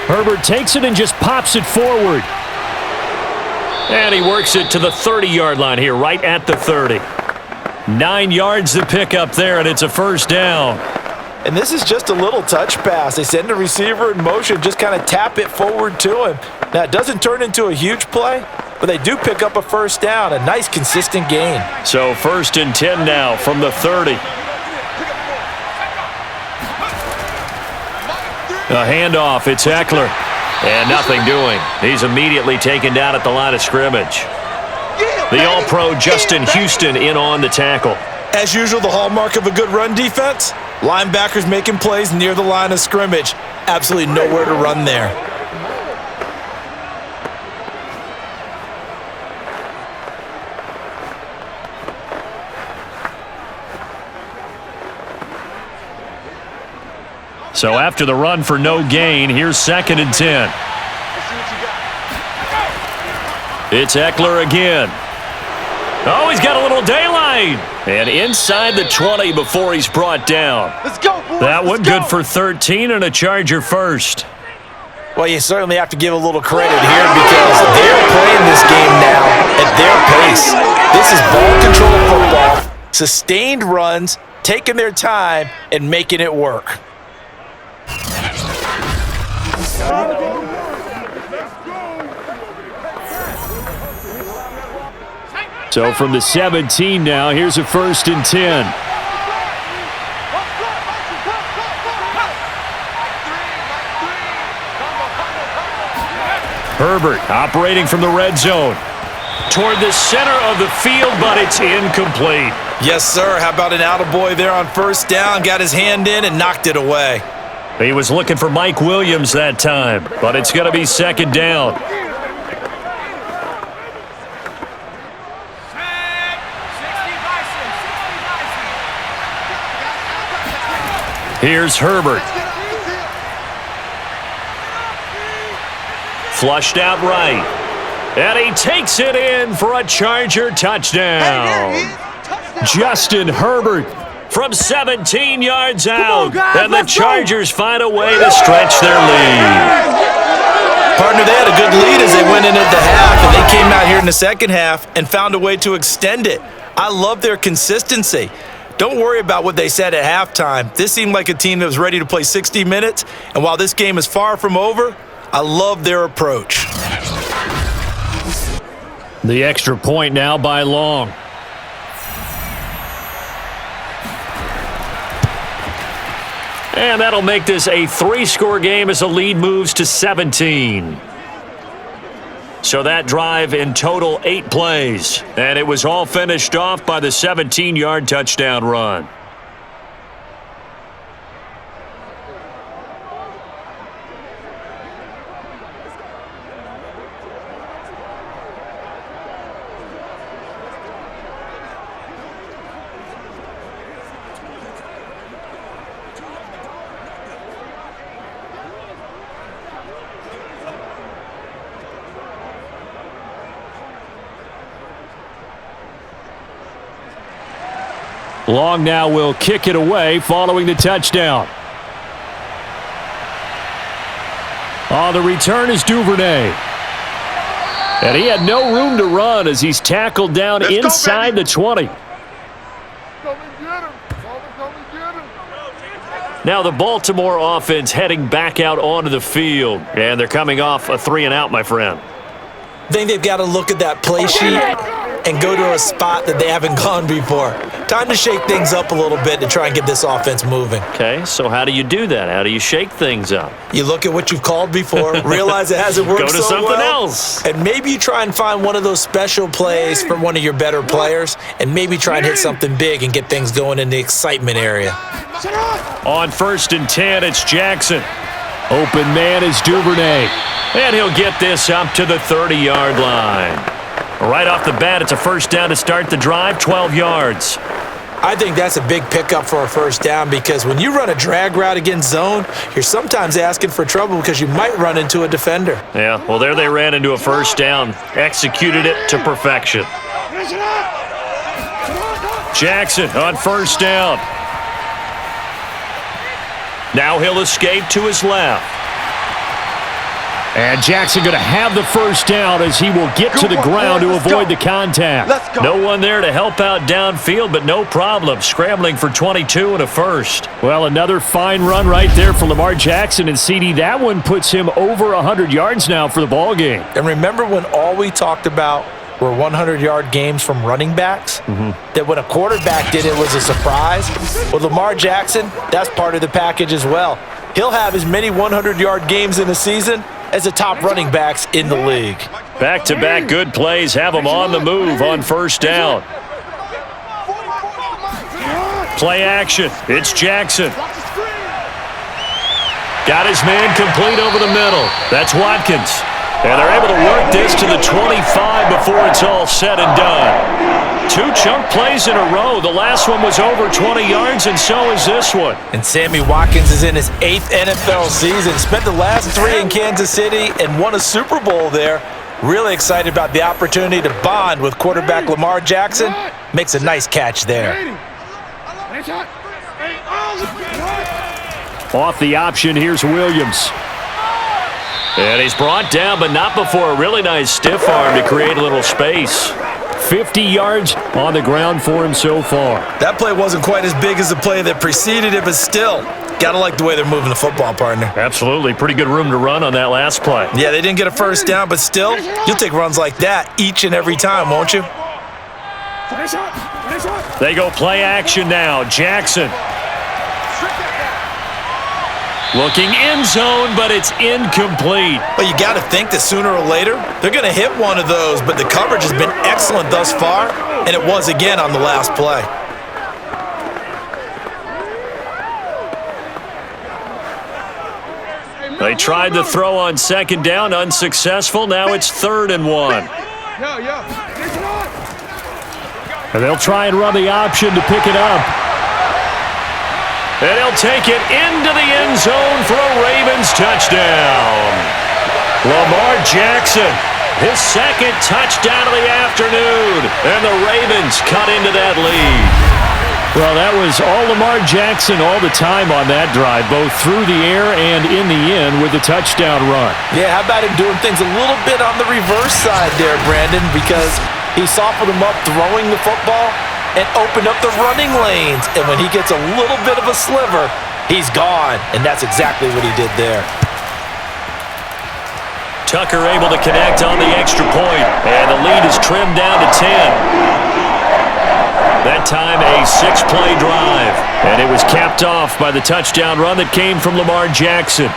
Herbert takes it and just pops it forward. And he works it to the 30-yard line here, right at the 30. 9 yards to pick up there, and it's a 1st down. And this is just a little touch pass. They send the receiver in motion, just kind of tap it forward to him. Now, it doesn't turn into a huge play, but they do pick up a 1st down, a nice, consistent gain. So 1st and 10 now from the 30. A handoff, it's Eckler. And nothing doing. He's immediately taken down at the line of scrimmage. The All-Pro Justin Houston in on the tackle. As usual, the hallmark of a good run defense, linebackers making plays near the line of scrimmage. Absolutely nowhere to run there. So after the run for no gain, here's 2nd and 10. It's Eckler again. Oh, he's got a little daylight. And inside the 20 before he's brought down. Let's go, boys. That one good for 13 and a Charger 1st. Well, you certainly have to give a little credit here because they're playing this game now at their pace. This is ball control football, sustained runs, taking their time, and making it work. So from the 17 now, here's a 1st and 10. Herbert operating from the red zone. Toward the center of the field, but it's incomplete. Yes, sir. How about an attaboy there on 1st down? Got his hand in and knocked it away. He was looking for Mike Williams that time, but it's going to be 2nd down. Here's Herbert. Flushed out right. And he takes it in for a Charger touchdown. Justin Herbert from 17 yards out. And the Chargers find a way to stretch their lead. Partner, they had a good lead as they went in at the half, and they came out here in the second half and found a way to extend it. I love their consistency. Don't worry about what they said at halftime. This seemed like a team that was ready to play 60 minutes, and while this game is far from over, I love their approach. The extra point now by Long. And that'll make this a 3-score game as the lead moves to 17. So that drive in total 8 plays. And it was all finished off by the 17-yard touchdown run. Long now will kick it away following the touchdown. On the return is Duvernay. And he had no room to run as he's tackled down inside the 20. Now the Baltimore offense heading back out onto the field. And they're coming off a 3-and-out, my friend. I think they've got to look at that play sheet and go to a spot that they haven't gone before. Time to shake things up a little bit to try and get this offense moving. Okay, so how do you do that? How do you shake things up? You look at what you've called before, realize it hasn't worked Go to so something well, else. and maybe you try and find one of those special plays from one of your better players, and maybe try and hit something big and get things going in the excitement area. On 1st and 10, it's Jackson. Open man is Duvernay. And he'll get this up to the 30-yard line. Right off the bat, it's a first down to start the drive, 12 yards. I think that's a big pickup for a first down because when you run a drag route against zone, you're sometimes asking for trouble because you might run into a defender. Yeah, well, there they ran into a first down. Executed it to perfection. Jackson on first down. Now he'll escape to his left. And Jackson going to have the first down as he will get to the ground to avoid the contact. No one there to help out downfield, but no problem. Scrambling for 22 and a first. Well, another fine run right there for Lamar Jackson, and CD, that one puts him over 100 yards now for the ball game. And remember when all we talked about were 100-yard games from running backs? That when a quarterback did it was a surprise? Well, Lamar Jackson, that's part of the package as well. He'll have as many 100-yard games in a season as the top running backs in the league. Back-to-back good plays have him on the move on first down. Play action. It's Jackson. Got his man complete over the middle. That's Watkins. And they're able to work this to the 25 before it's all said and done. 2 chunk plays in a row. The last one was over 20 yards, and so is this one. And Sammy Watkins is in his 8th NFL season. Spent the last 3 in Kansas City and won a Super Bowl there. Really excited about the opportunity to bond with quarterback Lamar Jackson. Makes a nice catch there. Off the option, here's Williams. And he's brought down, but not before a really nice stiff arm to create a little space. 50 yards on the ground for him so far. That play wasn't quite as big as the play that preceded it, but still, gotta like the way they're moving the football, partner. Absolutely. Pretty good room to run on that last play. Yeah, they didn't get a first down, but still, you'll take runs like that each and every time, won't you? They go play action now. Jackson. Looking end zone, but it's incomplete. Well, you got to think that sooner or later, they're going to hit one of those, but the coverage has been excellent thus far, and it was again on the last play. They tried to throw on second down, unsuccessful. Now it's 3rd and 1. And they'll try and run the option to pick it up. And he'll take it into the end zone for a Ravens touchdown. Lamar Jackson, his 2nd touchdown of the afternoon. And the Ravens cut into that lead. Well, that was all Lamar Jackson all the time on that drive, both through the air and in the end with the touchdown run. Yeah, how about him doing things a little bit on the reverse side there, Brandon, because he softened him up throwing the football and opened up the running lanes. And when he gets a little bit of a sliver, he's gone. And that's exactly what he did there. Tucker able to connect on the extra point. And the lead is trimmed down to 10. That time a 6-play drive. And it was capped off by the touchdown run that came from Lamar Jackson.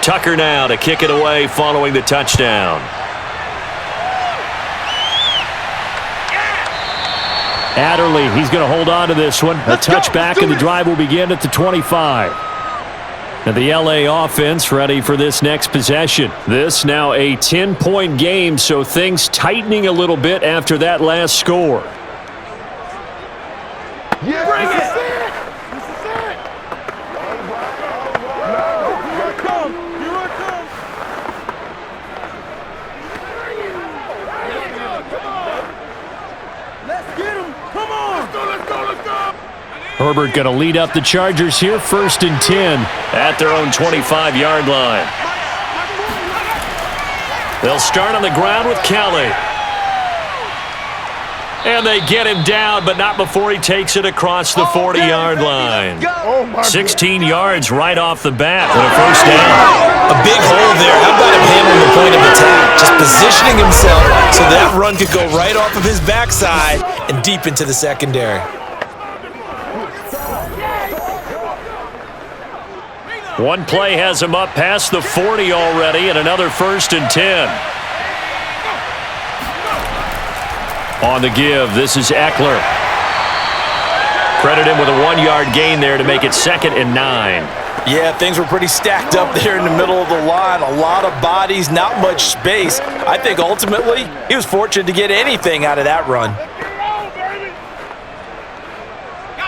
Tucker now to kick it away following the touchdown. Adderley, he's going to hold on to this one. A touchback, and the drive will begin at the 25. And the LA offense ready for this next possession. This now a 10-point game, so things tightening a little bit after that last score. Yeah, bring it! This is it! Here it comes! Here it comes! Let's get him! Come on! Let's go, let's go, let's go! Herbert going to lead up the Chargers here, 1st and 10 at their own 25-yard line. They'll start on the ground with Kelly. And they get him down, but not before he takes it across the 40-yard line. 16 yards right off the bat and a first down. A big hole there. How about him handling the point of attack? Just positioning himself so that run could go right off of his backside and deep into the secondary. One play has him up past the 40 already, and another 1st and 10. On the give, this is Eckler. Credit him with a 1-yard gain there to make it 2nd and 9. Yeah, things were pretty stacked up there in the middle of the line. A lot of bodies, not much space. I think ultimately he was fortunate to get anything out of that run.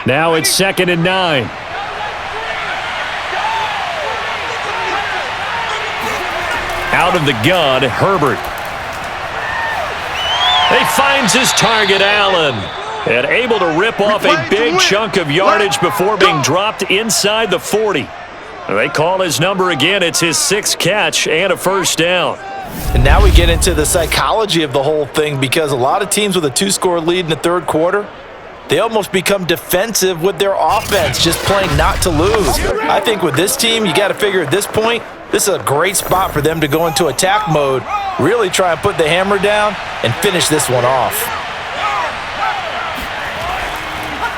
Now it's 2nd and 9. Out of the gun, Herbert. He finds his target, Allen, and able to rip off a big chunk of yardage before being dropped inside the 40. They call his number again. It's his 6th catch and a first down. And now we get into the psychology of the whole thing, because a lot of teams with a 2-score lead in the 3rd quarter, they almost become defensive with their offense, just playing not to lose. I think with this team, you got to figure at this point, this is a great spot for them to go into attack mode, really try and put the hammer down and finish this one off.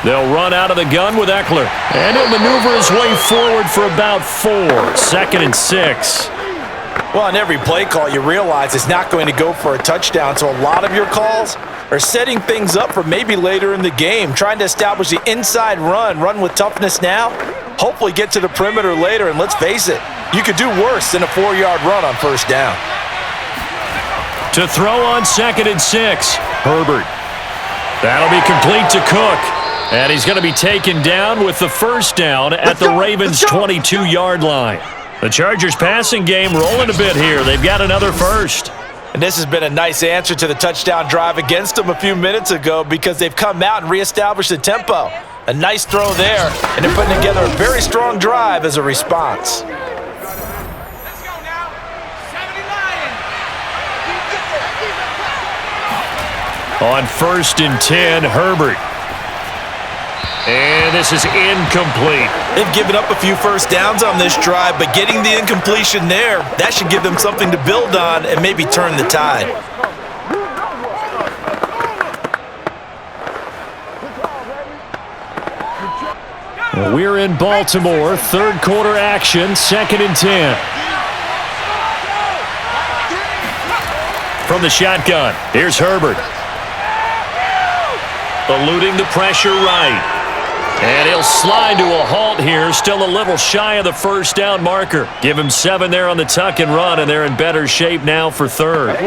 They'll run out of the gun with Eckler, and he'll maneuver his way forward for about 4. 2nd and 6. Well, on every play call, you realize it's not going to go for a touchdown, so a lot of your calls are setting things up for maybe later in the game, trying to establish the inside run with toughness now, hopefully get to the perimeter later, and let's face it, you could do worse than a 4-yard run on first down. To throw on 2nd and 6, Herbert. That'll be complete to Cook. And he's going to be taken down with the first down at the Ravens' 22-yard line. The Chargers passing game rolling a bit here. They've got another first. And this has been a nice answer to the touchdown drive against them a few minutes ago, because they've come out and reestablished the tempo. A nice throw there, and they're putting together a very strong drive as a response. On 1st and 10, Herbert. And this is incomplete. They've given up a few first downs on this drive, but getting the incompletion there, that should give them something to build on and maybe turn the tide. We're in Baltimore, 3rd quarter action, 2nd and 10. From the shotgun, here's Herbert. Eluding the pressure right. And he'll slide to a halt here, still a little shy of the first down marker. Give him 7 there on the tuck and run, and they're in better shape now for 3rd.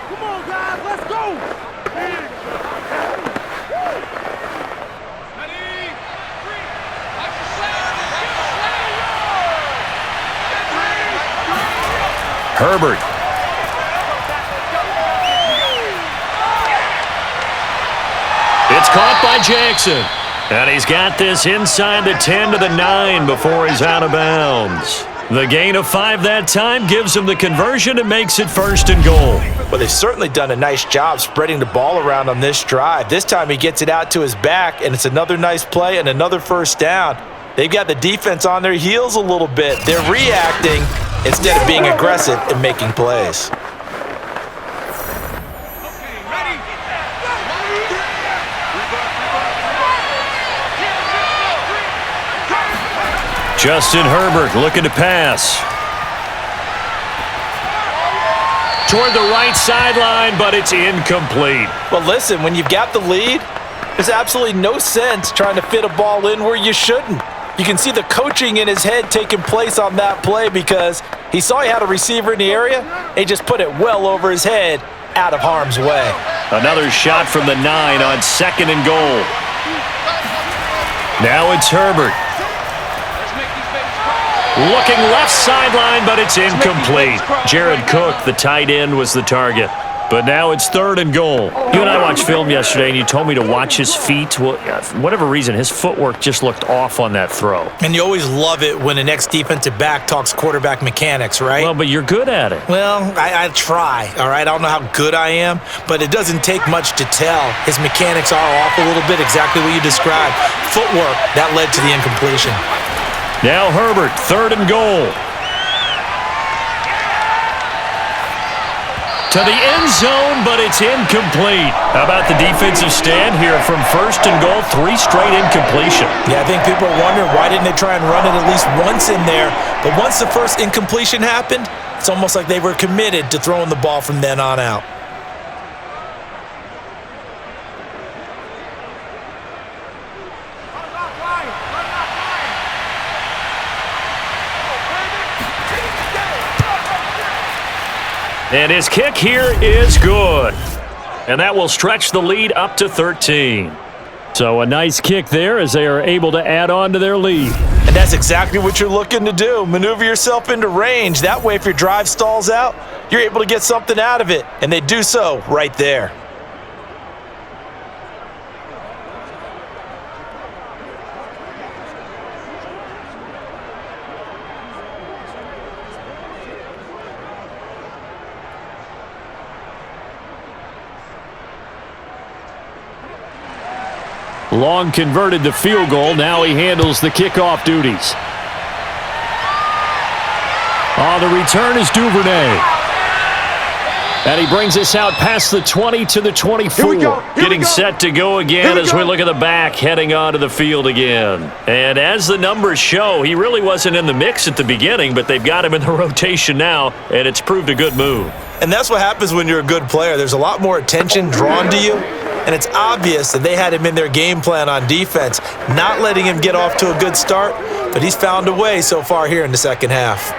Come on, guys, let's go! Herbert. It's caught by Jackson. And he's got this inside the 10 to the 9 before he's out of bounds. The gain of 5 that time gives him the conversion and makes it 1st and goal. Well, they've certainly done a nice job spreading the ball around on this drive. This time he gets it out to his back, and it's another nice play and another first down. They've got the defense on their heels a little bit. They're reacting instead of being aggressive and making plays. Justin Herbert looking to pass. Toward the right sideline, but it's incomplete. Well, listen, when you've got the lead, there's absolutely no sense trying to fit a ball in where you shouldn't. You can see the coaching in his head taking place on that play because he saw he had a receiver in the area, and he just put it well over his head out of harm's way. Another shot from the 9 on 2nd and goal. Now it's Herbert. Looking left sideline, but it's incomplete. Jared Cook, the tight end, was the target. But now it's 3rd and goal. You and I watched film yesterday, and you told me to watch his feet. Well, for whatever reason, his footwork just looked off on that throw. And you always love it when the next defensive back talks quarterback mechanics, right? Well, but you're good at it. Well, I try, all right? I don't know how good I am, but it doesn't take much to tell. His mechanics are off a little bit, exactly what you described. Footwork, that led to the incompletion. Now Herbert, 3rd and goal. To the end zone, but it's incomplete. How about the defensive stand here from 1st and goal, 3 straight incompletion. Yeah, I think people are wondering why didn't they try and run it at least once in there. But once the first incompletion happened, it's almost like they were committed to throwing the ball from then on out. And his kick here is good. And that will stretch the lead up to 13. So a nice kick there as they are able to add on to their lead. And that's exactly what you're looking to do. Maneuver yourself into range. That way, if your drive stalls out, you're able to get something out of it. And they do so right there. Long converted the field goal. Now he handles the kickoff duties. On the return is Duvernay. And he brings us out past the 20 to the 24. Getting set to go again as we look at the back heading onto the field again. And as the numbers show, he really wasn't in the mix at the beginning, but they've got him in the rotation now, and it's proved a good move. And that's what happens when you're a good player. There's a lot more attention drawn to you. And it's obvious that they had him in their game plan on defense, not letting him get off to a good start, but he's found a way so far here in the second half.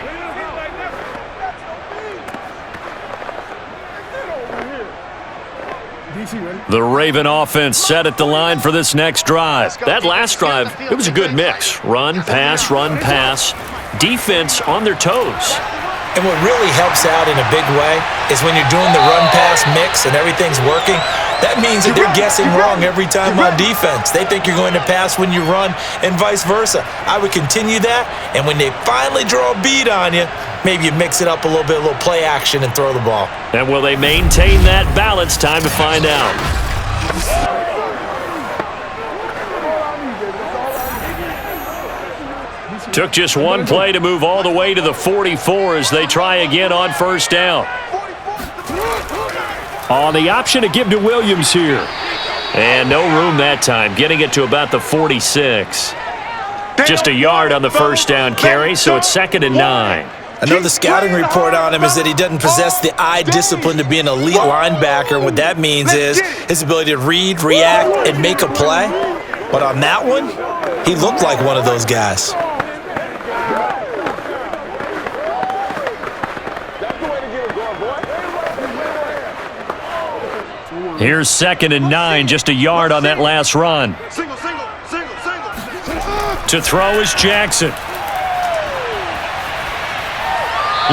The Raven offense set at the line for this next drive. That last drive, it was a good mix. Run, pass, run, pass. Defense on their toes. And what really helps out in a big way is when you're doing the run-pass mix and everything's working, that means that they're guessing wrong every time on defense. They think you're going to pass when you run and vice versa. I would continue that, and when they finally draw a bead on you, maybe you mix it up a little bit, a little play action and throw the ball. And will they maintain that balance? Time to find out. Took just one play to move all the way to the 44 as they try again on 1st down. On the option to give to Williams here. And no room that time, getting it to about the 46. Just a yard on the 1st down carry, so it's 2nd and 9. I know the scouting report on him is that he doesn't possess the eye discipline to be an elite linebacker. What that means is his ability to read, react, and make a play. But on that one, he looked like one of those guys. Here's 2nd and 9, just a yard on that last run. To throw is Jackson.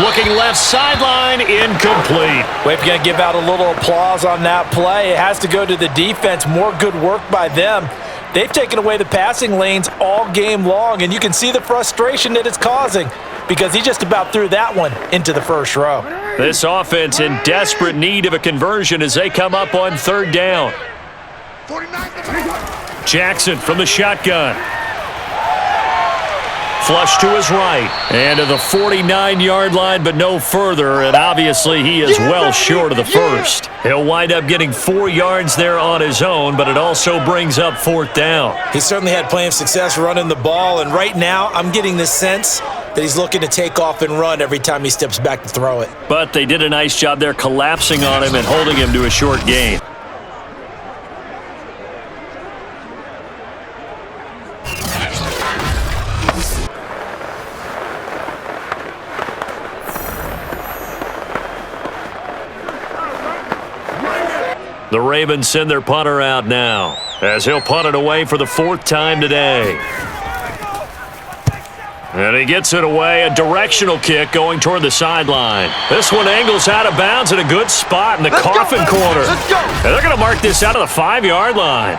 Looking left sideline, incomplete. Well, if you're going to give out a little applause on that play, it has to go to the defense. More good work by them. They've taken away the passing lanes all game long, and you can see the frustration that it's causing because he just about threw that one into the first row. This offense in desperate need of a conversion as they come up on 3rd down. Jackson from the shotgun. Flush to his right. And to the 49-yard line, but no further. And obviously he is well short of the first. He'll wind up getting 4 yards there on his own, but it also brings up 4th down. He certainly had plenty of success running the ball, and right now I'm getting the sense that he's looking to take off and run every time he steps back to throw it. But they did a nice job there collapsing on him and holding him to a short gain. The Ravens send their punter out now, as he'll punt it away for the 4th time today. And he gets it away, a directional kick going toward the sideline. This one angles out of bounds at a good spot in the coffin corner. And they're going to mark this out of the 5-yard line.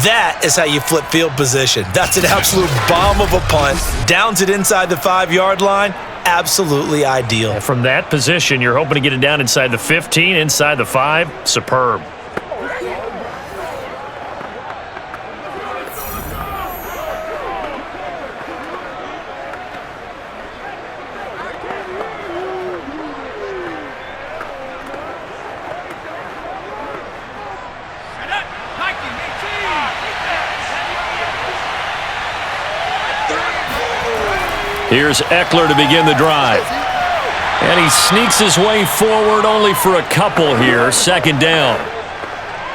That is how you flip field position. That's an absolute bomb of a punt. Downs it inside the 5-yard line. Absolutely ideal. And from that position, you're hoping to get it down inside the 15, inside the 5. Superb. Here's Eckler to begin the drive. And he sneaks his way forward only for a couple here. 2nd down.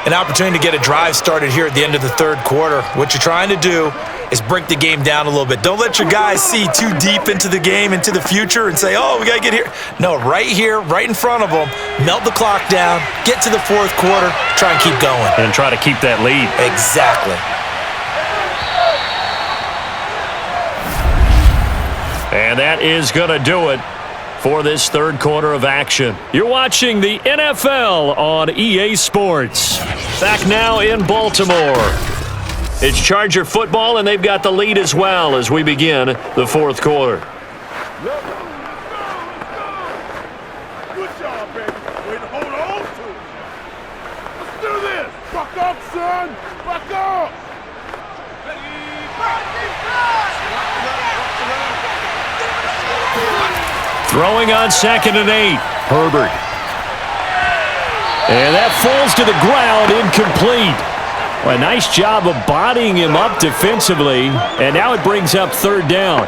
An opportunity to get a drive started here at the end of the 3rd quarter. What you're trying to do is break the game down a little bit. Don't let your guys see too deep into the game, into the future, and say, oh, we got to get here. No, right here, right in front of them, melt the clock down, get to the 4th quarter, try and keep going. And try to keep that lead. Exactly. And that is going to do it for this 3rd quarter of action. You're watching the NFL on EA Sports. Back now in Baltimore. It's Charger football, and they've got the lead as well as we begin the 4th quarter. Good job, baby. Way to hold on to it. Let's do this. Buck up, son. Buck up. Throwing on 2nd and 8. Herbert. And that falls to the ground, incomplete. Well, a nice job of bodying him up defensively, and now it brings up 3rd down.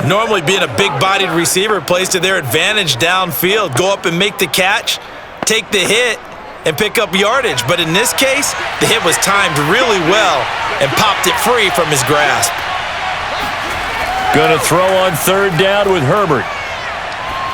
Normally being a big-bodied receiver plays to their advantage downfield. Go up and make the catch, take the hit, and pick up yardage. But in this case, the hit was timed really well and popped it free from his grasp. Going to throw on 3rd down with Herbert.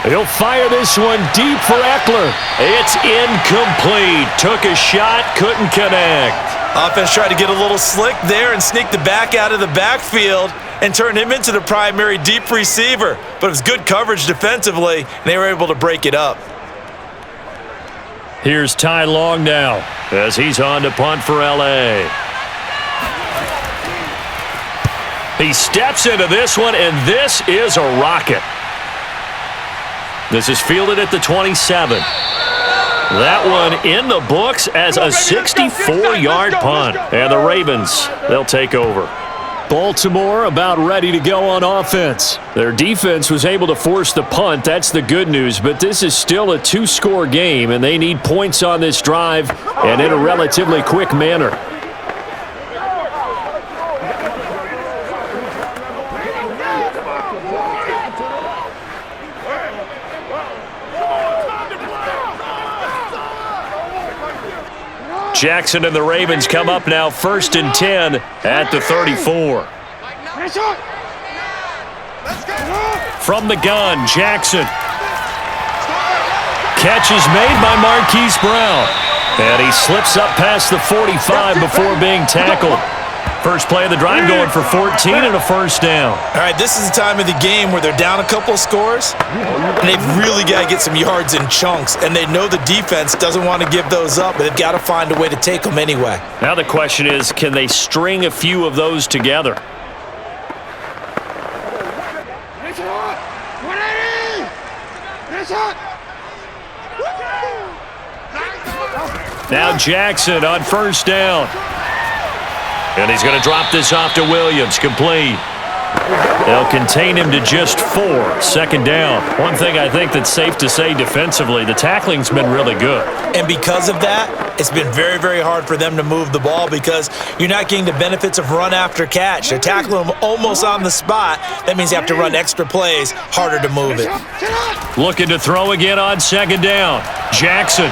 He'll fire this one deep for Eckler. It's incomplete. Took a shot, couldn't connect. Offense tried to get a little slick there and sneak the back out of the backfield and turn him into the primary deep receiver. But it was good coverage defensively, and they were able to break it up. Here's Ty Long now as he's on to punt for L.A. He steps into this one, and this is a rocket. This is fielded at the 27. That one in the books as a 64-yard punt. And the Ravens, they'll take over. Baltimore about ready to go on offense. Their defense was able to force the punt. That's the good news. But this is still a 2-score game, and they need points on this drive and in a relatively quick manner. Jackson and the Ravens come up now 1st and 10 at the 34. From the gun, Jackson. Catch is made by Marquise Brown. And he slips up past the 45 before being tackled. First play of the drive going for 14 and a 1st down. All right, this is the time of the game where they're down a couple scores, and they've really got to get some yards in chunks, and they know the defense doesn't want to give those up, but they've got to find a way to take them anyway. Now the question is, can they string a few of those together? Now Jackson on 1st down. And he's going to drop this off to Williams. Complete. They'll contain him to just 4. Second down. One thing I think that's safe to say defensively, the tackling's been really good. And because of that, it's been very, very hard for them to move the ball because you're not getting the benefits of run after catch. They're tackling them almost on the spot. That means you have to run extra plays, harder to move it. Looking to throw again on second down. Jackson.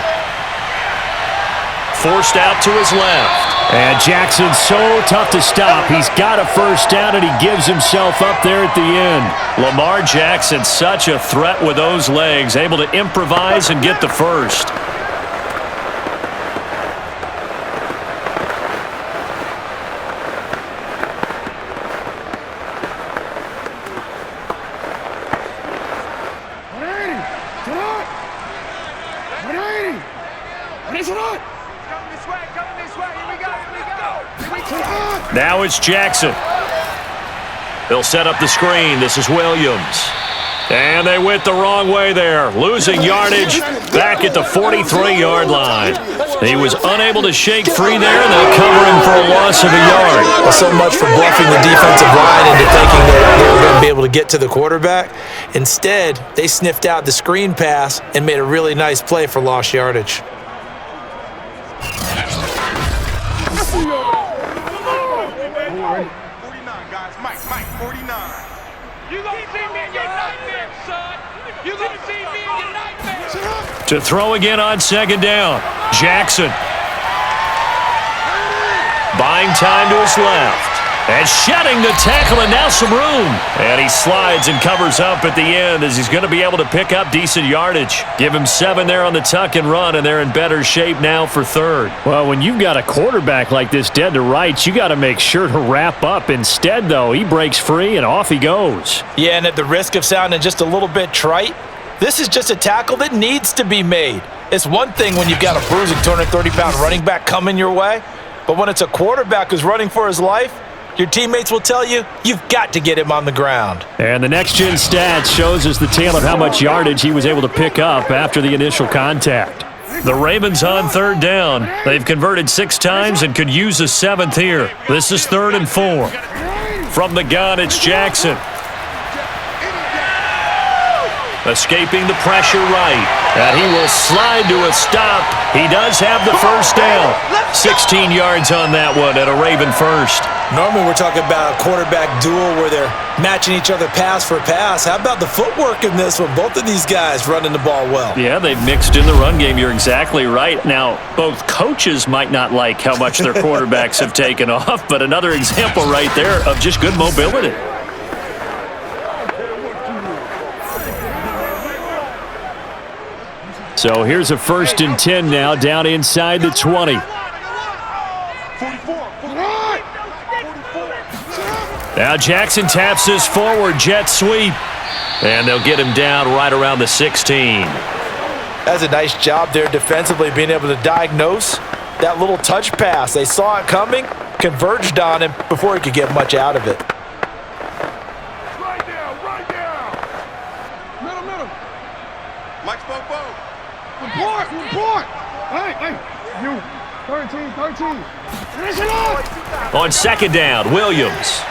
Forced out to his left. And Jackson's so tough to stop. He's got a first down, and he gives himself up there at the end. Lamar Jackson, such a threat with those legs, able to improvise and get the first. Now it's Jackson. They'll set up the screen. This is Williams. And they went the wrong way there. Losing yardage back at the 43-yard line. He was unable to shake free there, and they'll cover him for a loss of a yard. Well, so much for bluffing the defensive line into thinking that they were going to be able to get to the quarterback. Instead, they sniffed out the screen pass and made a really nice play for lost yardage. 49. You gonna see me in your nightmares, son. You gonna see me in your nightmares. To throw again on second down. Jackson. Buying time to his left. And shedding the tackle, and now some room. And he slides and covers up at the end as he's going to be able to pick up decent yardage. Give him 7 there on the tuck and run, and they're in better shape now for third. Well, when you've got a quarterback like this dead to rights, you got to make sure to wrap up. Instead, though, he breaks free, and off he goes. Yeah, and at the risk of sounding just a little bit trite, this is just a tackle that needs to be made. It's one thing when you've got a bruising 230-pound running back coming your way, but when it's a quarterback who's running for his life, your teammates will tell you, you've got to get him on the ground. And the next-gen stats shows us the tale of how much yardage he was able to pick up after the initial contact. The Ravens on third down. They've converted 6 times and could use a 7th here. This is 3rd and 4. From the gun, it's Jackson. Escaping the pressure right. And he will slide to a stop. He does have the first down. 16 yards on that one at a Raven first. Normally we're talking about a quarterback duel where they're matching each other pass for pass. How about the footwork in this one? Both of these guys running the ball well. Yeah, they've mixed in the run game. You're exactly right. Now, both coaches might not like how much their quarterbacks have taken off, but another example right there of just good mobility. So here's a 1st and 10 now down inside the 20. Now Jackson taps this forward jet sweep. And they'll get him down right around the 16. That's a nice job there defensively, being able to diagnose that little touch pass. They saw it coming, converged on him before he could get much out of it. Right down. Middle. Mike Spopo. Report. Hey, you. 13. On second down, Williams.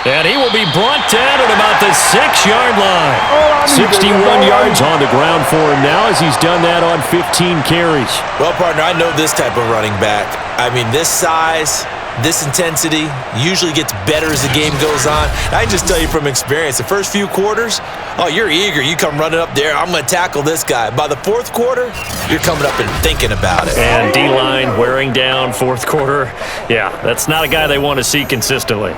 And he will be brought down at about the 6-yard line. 61 yards on the ground for him now as he's done that on 15 carries. Well, partner, I know this type of running back. I mean, this size, this intensity usually gets better as the game goes on. I can just tell you from experience, the first few quarters, oh, you're eager. You come running up there, I'm going to tackle this guy. By the 4th quarter, you're coming up and thinking about it. And D-line wearing down 4th quarter. Yeah, that's not a guy they want to see consistently.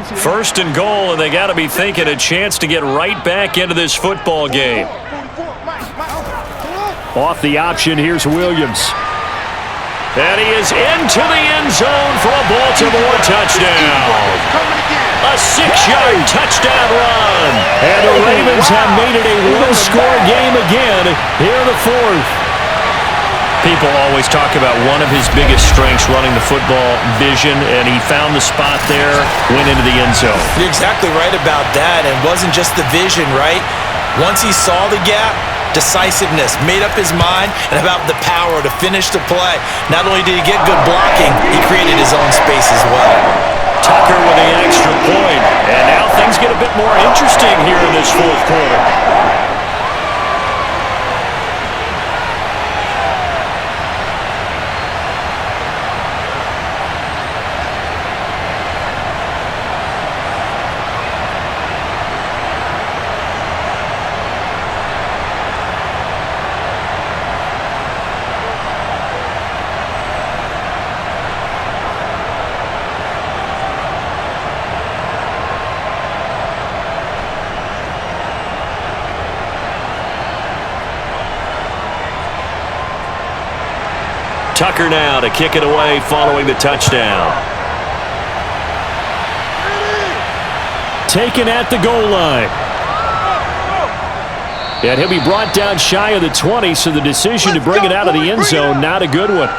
1st and goal, and they got to be thinking a chance to get right back into this football game. Off the option, here's Williams. And he is into the end zone for a Baltimore touchdown. A 6-yard touchdown run. And the Ravens have made it a 1-score game again here in the 4th. People always talk about one of his biggest strengths running the football, vision, and he found the spot there, went into the end zone. You're exactly right about that, and it wasn't just the vision, right? Once he saw the gap, decisiveness, made up his mind, and about the power to finish the play. Not only did he get good blocking, he created his own space as well. Tucker with the extra point. And now things get a bit more interesting here in this fourth quarter. Tucker now to kick it away following the touchdown. Taken at the goal line. And he'll be brought down shy of the 20, so the decision to bring it out of the end zone, not a good one.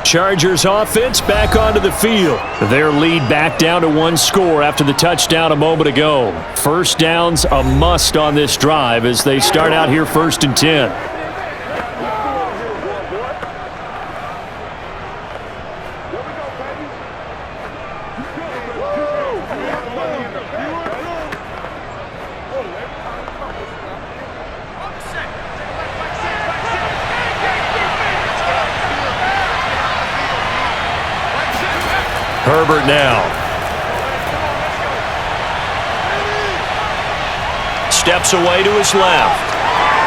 Chargers offense back onto the field. Their lead back down to 1 score after the touchdown a moment ago. First down's a must on this drive as they start out here 1st and 10. Herbert now. Steps away to his left.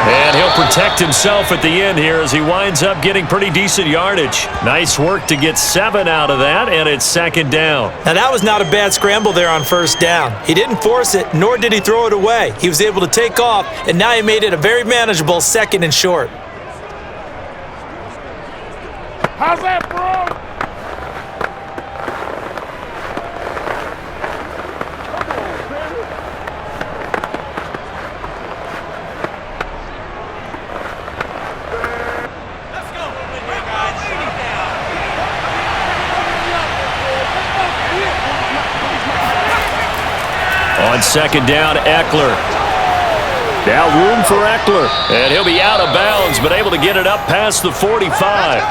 And he'll protect himself at the end here as he winds up getting pretty decent yardage. Nice work to get 7 out of that, and it's 2nd down. Now, that was not a bad scramble there on 1st down. He didn't force it, nor did he throw it away. He was able to take off, and now he made it a very manageable 2nd and short. How's that, bro? On 2nd down, Eckler. Now room for Eckler. And he'll be out of bounds, but able to get it up past the 45.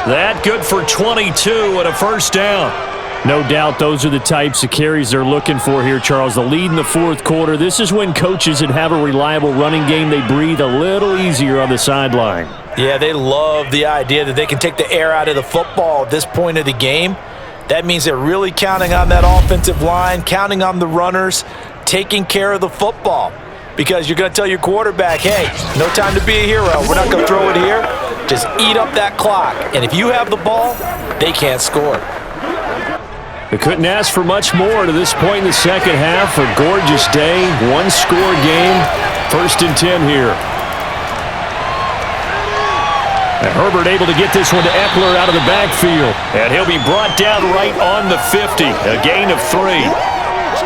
That good for 22 and a 1st down. No doubt those are the types of carries they're looking for here, Charles. The lead in the 4th quarter. This is when coaches that have a reliable running game, they breathe a little easier on the sideline. Yeah, they love the idea that they can take the air out of the football at this point of the game. That means they're really counting on that offensive line, counting on the runners, taking care of the football, because you're going to tell your quarterback, hey, no time to be a hero. We're not going to throw it here. Just eat up that clock. And if you have the ball, they can't score. They couldn't ask for much more to this point in the 2nd half. A gorgeous day, 1-score game, 1st and 10 here. And Herbert able to get this one to Eckler out of the backfield. And he'll be brought down right on the 50, a gain of 3.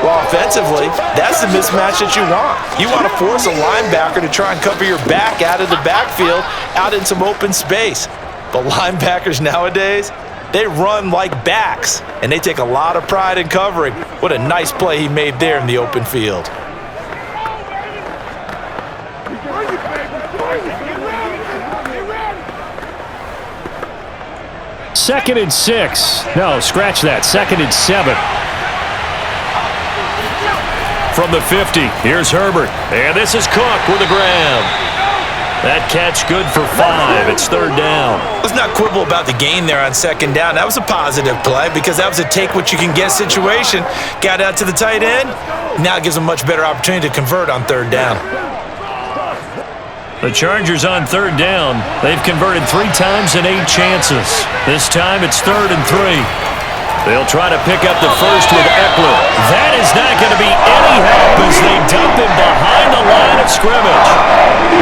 Well, offensively, that's the mismatch that you want. You want to force a linebacker to try and cover your back out of the backfield, out in some open space. But linebackers nowadays, they run like backs, and they take a lot of pride in covering. What a nice play he made there in the open field. 2nd and 6. No, scratch that. 2nd and 7. From the 50, here's Herbert. And this is Cook with a grab. That catch good for 5. It's 3rd down. Let's not quibble about the gain there on 2nd down. That was a positive play because that was a take-what-you-can-get situation. Got out to the tight end. Now it gives them a much better opportunity to convert on 3rd down. The Chargers on 3rd down. They've converted 3 times in 8 chances. This time it's 3rd and 3. They'll try to pick up the first with Eckler. That is not going to be any help as they dump him behind the line of scrimmage.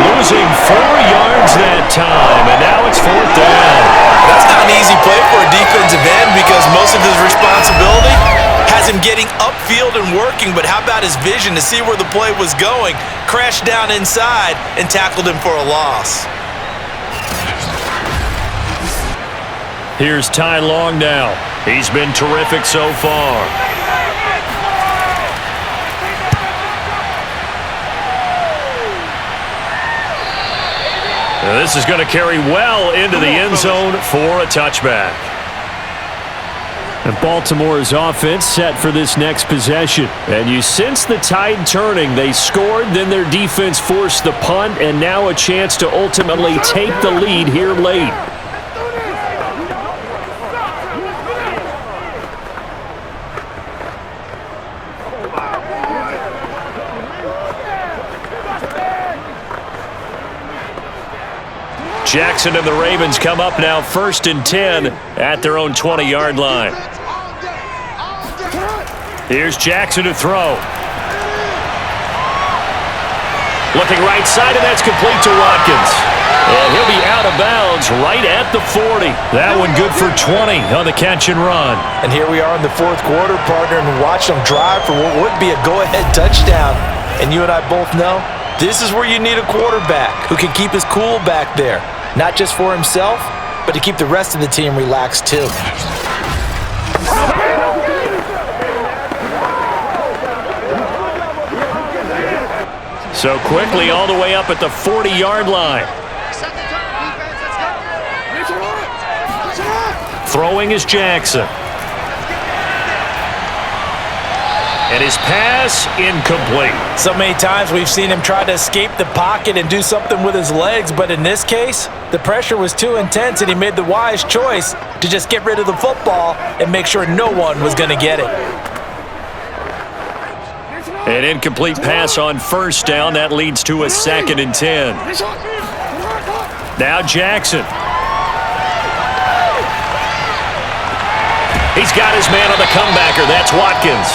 Losing 4 yards that time, and now it's 4th down. That's not an easy play for a defensive end because most of his responsibility has him getting upfield and working, but how about his vision to see where the play was going, crashed down inside, and tackled him for a loss. Here's Ty Long now. He's been terrific so far. This is going to carry well into the end zone for a touchback. And Baltimore's offense set for this next possession. And you sense the tide turning. They scored, then their defense forced the punt, and now a chance to ultimately take the lead here late. Jackson and the Ravens come up now 1st and 10 at their own 20-yard line. Here's Jackson to throw. Looking right side, and that's complete to Watkins. And he'll be out of bounds right at the 40. That one good for 20 on the catch and run. And here we are in the fourth quarter, partner, and watch them drive for what would be a go-ahead touchdown. And you and I both know this is where you need a quarterback who can keep his cool back there. Not just for himself, but to keep the rest of the team relaxed too. So quickly all the way up at the 40-yard line. Throwing is Jackson. And his pass incomplete. So many times we've seen him try to escape the pocket and do something with his legs, but in this case, the pressure was too intense and he made the wise choice to just get rid of the football and make sure no one was going to get it. An incomplete pass on 1st down. That leads to a 2nd and 10. Now Jackson. He's got his man on the comebacker. That's Watkins.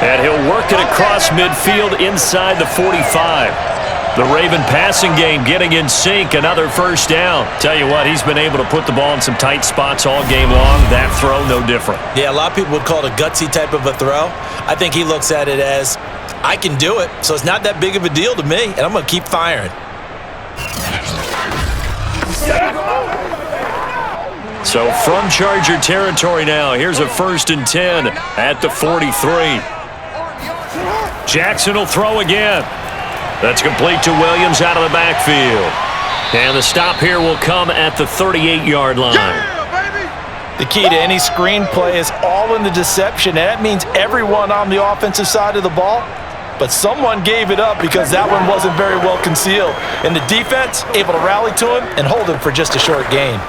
And he'll work it across midfield inside the 45. The Raven passing game getting in sync. Another 1st down. Tell you what, he's been able to put the ball in some tight spots all game long. That throw, no different. Yeah, a lot of people would call it a gutsy type of a throw. I think he looks at it as, I can do it, so it's not that big of a deal to me, and I'm going to keep firing. So from Charger territory now, here's a 1st and 10 at the 43. Jackson will throw again. That's complete to Williams out of the backfield. And the stop here will come at the 38-yard line. The key to any screen play is all in the deception, and that means everyone on the offensive side of the ball, but someone gave it up because that one wasn't very well concealed. And the defense able to rally to him and hold him for just a short gain.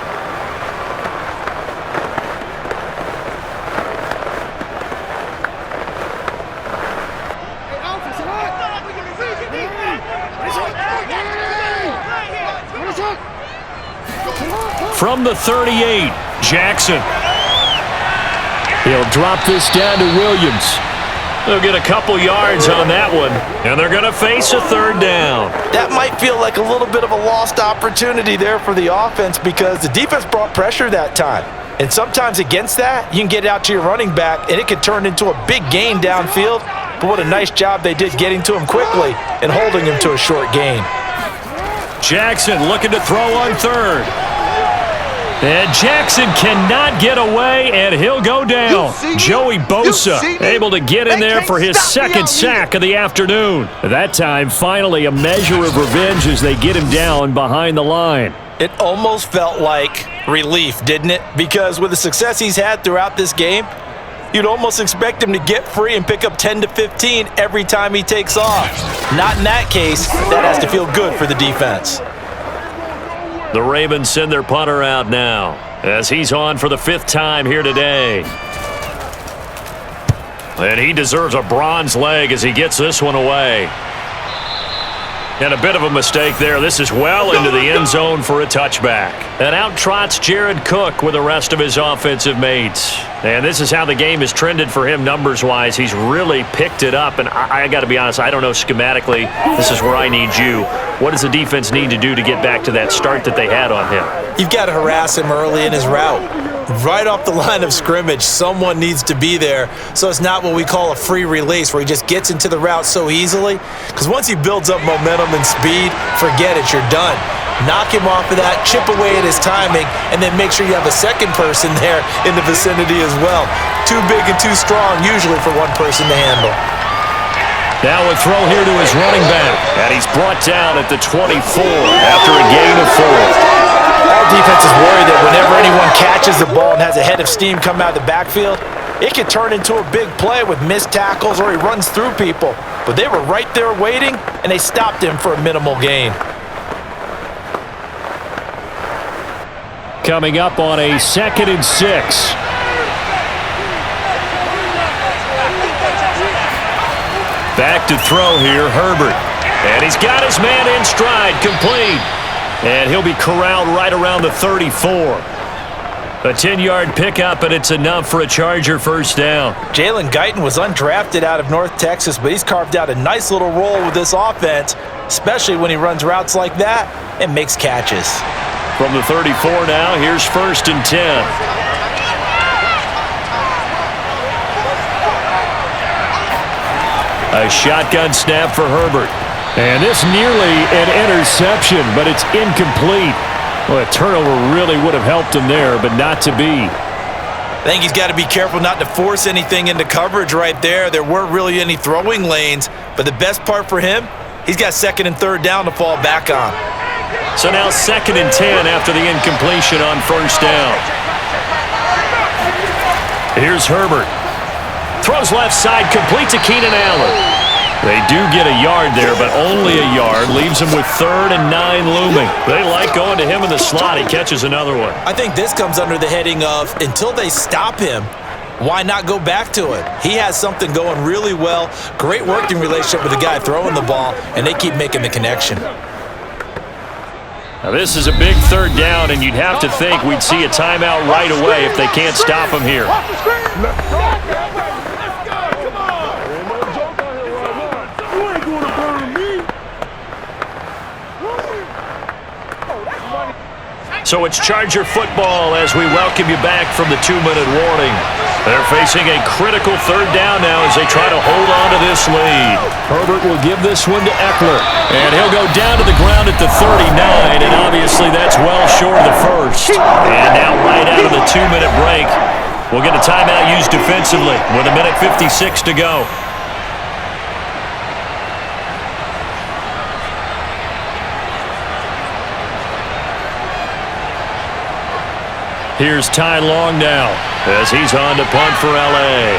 From the 38, Jackson. He'll drop this down to Williams. They'll get a couple yards on that one, and they're going to face a 3rd down. That might feel like a little bit of a lost opportunity there for the offense because the defense brought pressure that time. And sometimes against that, you can get out to your running back, and it could turn into a big gain downfield. But what a nice job they did getting to him quickly and holding him to a short gain. Jackson looking to throw on 3rd. And Jackson cannot get away, and he'll go down. Joey Bosa able to get in there for his 2nd sack of the afternoon. That time, finally, a measure of revenge as they get him down behind the line. It almost felt like relief, didn't it? Because with the success he's had throughout this game, you'd almost expect him to get free and pick up 10 to 15 every time he takes off. Not in that case. That has to feel good for the defense. The Ravens send their punter out now as he's on for the 5th time here today. And he deserves a bronze leg as he gets this one away. And a bit of a mistake there. This is well into the end zone for a touchback. And out trots Jared Cook with the rest of his offensive mates. And this is how the game has trended for him numbers-wise. He's really picked it up. And I got to be honest, I don't know schematically. This is where I need you. What does the defense need to do to get back to that start that they had on him? You've got to harass him early in his route. Right off the line of scrimmage, someone needs to be there. So it's not what we call a free release where he just gets into the route so easily. Because once he builds up momentum and speed, forget it, you're done. Knock him off of that, chip away at his timing, and then make sure you have a second person there in the vicinity as well. Too big and too strong usually for one person to handle. Now a throw here to his running back. And he's brought down at the 24 after a gain of 4. All defenses worry that whenever anyone catches the ball and has a head of steam come out of the backfield, It could turn into a big play with missed tackles or he runs through people. But they were right there waiting, and they stopped him for a minimal gain. Coming up on a 2nd and 6. Back to throw here, Herbert. And he's got his man in stride, complete. And he'll be corralled right around the 34. A 10-yard pickup, and it's enough for a Charger first down. Jalen Guyton was undrafted out of North Texas, but he's carved out a nice little role with this offense, especially when he runs routes like that and makes catches. From the 34 now, here's 1st and 10. A shotgun snap for Herbert. And this nearly an interception, but it's incomplete. Well, a turnover really would have helped him there, but not to be. I think he's got to be careful not to force anything into coverage right there. There weren't really any throwing lanes, but the best part for him, he's got 2nd and 3rd down to fall back on. So now 2nd and 10 after the incompletion on 1st down. Here's Herbert. Throws left side, complete to Keenan Allen. They do get a yard there, but only a yard. Leaves him with 3rd and 9 looming. They like going to him in the slot. He catches another one. I think this comes under the heading of, until they stop him, why not go back to it? He has something going really well. Great working relationship with the guy throwing the ball, and they keep making the connection. Now this is a big 3rd down, and you'd have to think we'd see a timeout right away if they can't stop him here. So it's Charger football as we welcome you back from the 2-minute warning. They're facing a critical 3rd down now as they try to hold on to this lead. Herbert will give this one to Eckler. And he'll go down to the ground at the 39, and obviously that's well short of the first. And now right out of the 2-minute break, we'll get a timeout used defensively with 1:56 to go. Here's Ty Long now as he's on to punt for L.A.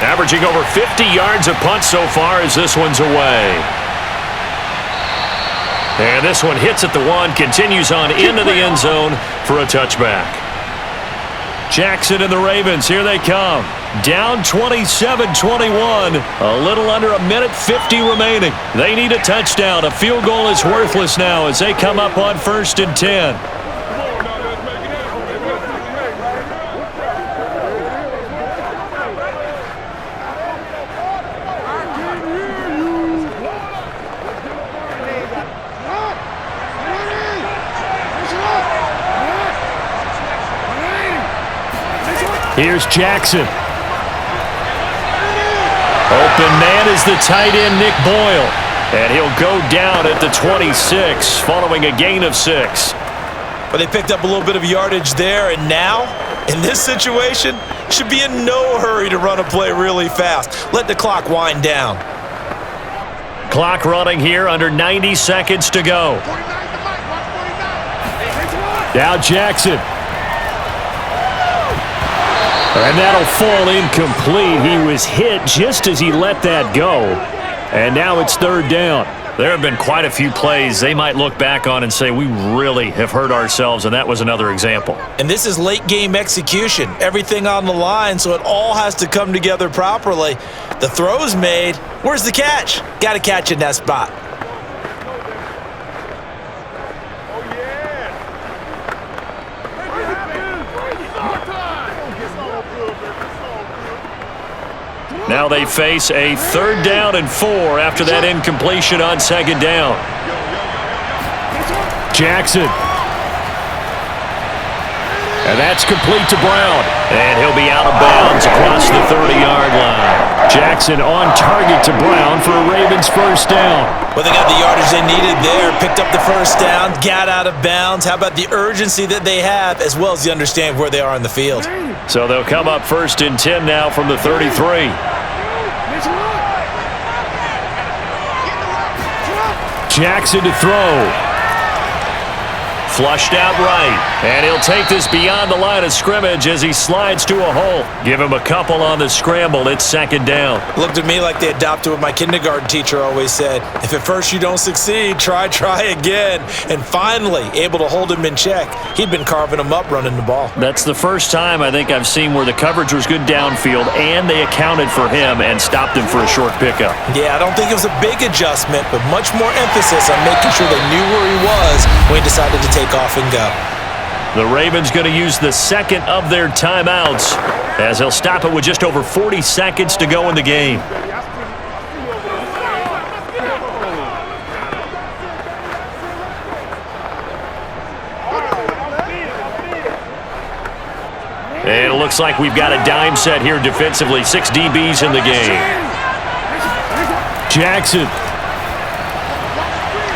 Averaging over 50 yards a punt so far as this one's away. And this one hits at the 1, continues on into the end zone for a touchback. Jackson and the Ravens, here they come. Down 27-21, a little under 1:50 remaining. They need a touchdown. A field goal is worthless now as they come up on 1st and 10. Here's Jackson. Open man is the tight end, Nick Boyle. And he'll go down at the 26 following a gain of 6. But they picked up a little bit of yardage there, and now, in this situation, should be in no hurry to run a play really fast. Let the clock wind down. Clock running here, under 90 seconds to go. Now Jackson. And that'll fall incomplete. He was hit just as he let that go. And now it's 3rd down. There have been quite a few plays they might look back on and say, we really have hurt ourselves, and that was another example. And this is late game execution. Everything on the line, so it all has to come together properly. The throw's made. Where's the catch? Got to catch in that spot. Now they face a 3rd down and 4 after that incompletion on 2nd down. Jackson. And that's complete to Brown. And he'll be out of bounds across the 30-yard line. Jackson on target to Brown for a Ravens first down. Well, they got the yardage they needed there. Picked up the first down, got out of bounds. How about the urgency that they have, as well as the understand where they are in the field? So they'll come up 1st and 10 now from the 33. Jackson to throw. Flushed out right. And he'll take this beyond the line of scrimmage as he slides to a hole. Give him a couple on the scramble. It's second down. Looked at me like they adopted what my kindergarten teacher always said. If at first you don't succeed, try again. And finally, able to hold him in check. He'd been carving him up running the ball. That's the first time I think I've seen where the coverage was good downfield and they accounted for him and stopped him for a short pickup. Yeah, I don't think it was a big adjustment, but much more emphasis on making sure they knew where he was when he decided to take off and go. The Ravens going to use the second of their timeouts as they'll stop it with just over 40 seconds to go in the game. And it looks like we've got a dime set here defensively. 6 DBs in the game. Jackson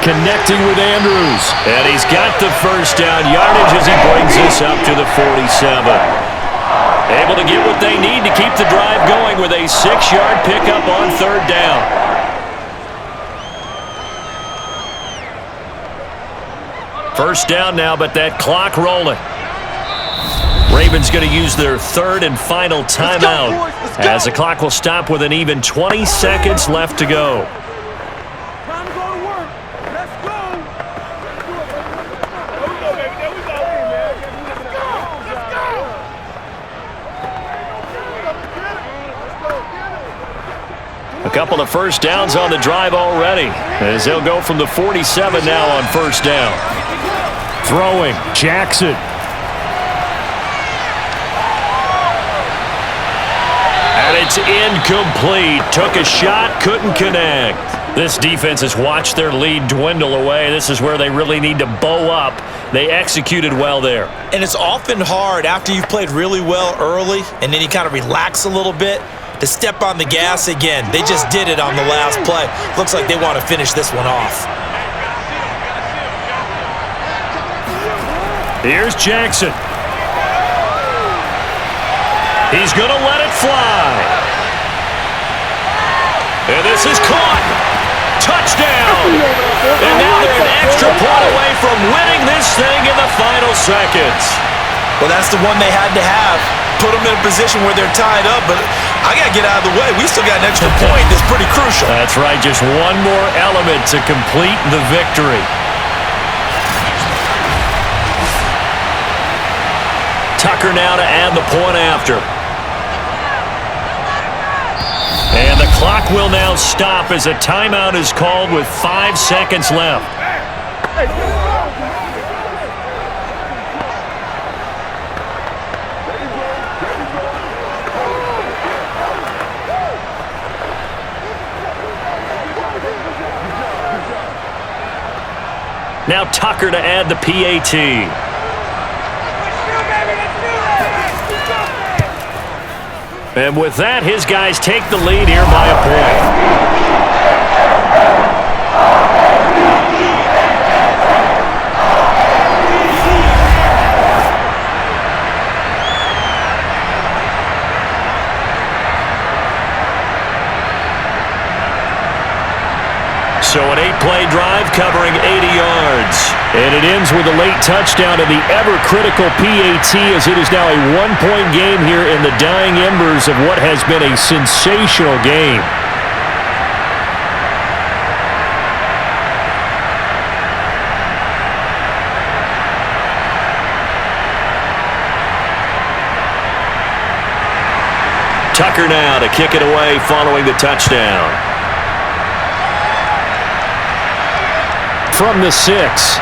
connecting with Andrews. And he's got the first down yardage as he brings this up to the 47. Able to get what they need to keep the drive going with a 6-yard pickup on third down. First down now, but that clock rolling. Ravens going to use their third and final timeout as the clock will stop with an even 20 seconds left to go. Time to go to work. Let's go. There we go, baby. There we go. Let's go. Let's go. A couple of first downs on the drive already as they'll go from the 47 now on first down. Throwing, Jackson. And it's incomplete. Took a shot, couldn't connect. This defense has watched their lead dwindle away. This is where they really need to bow up. They executed well there. And it's often hard after you've played really well early and then you kind of relax a little bit to step on the gas again. They just did it on the last play. Looks like they want to finish this one off. Here's Jackson. He's going to let it fly. And this is caught. Touchdown. And now they're an extra point away from winning this thing in the final seconds. Well, that's the one they had to have. Put them in a position where they're tied up, but I got to get out of the way. We still got an extra point that's pretty crucial. That's right, just one more element to complete the victory. Tucker now to add the point after. And the clock will now stop as a timeout is called with 5 seconds left. Now Tucker to add the PAT. And with that, his guys take the lead here by a point. So an 8-play drive covering 80 yards. And it ends with a late touchdown and the ever-critical PAT as it is now a 1-point game here in the dying embers of what has been a sensational game. Tucker now to kick it away following the touchdown. From the 6.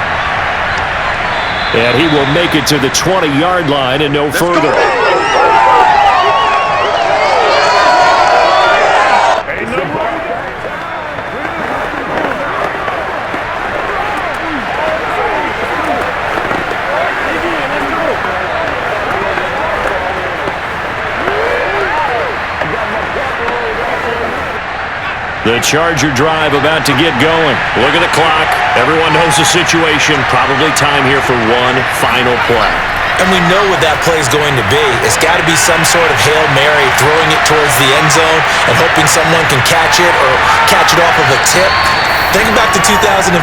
And he will make it to the 20-yard line and no further. The Charger drive about to get going. Look at the clock. Everyone knows the situation. Probably time here for one final play. And we know what that play is going to be. It's got to be some sort of Hail Mary, throwing it towards the end zone and hoping someone can catch it or catch it off of a tip. Think back to 2015.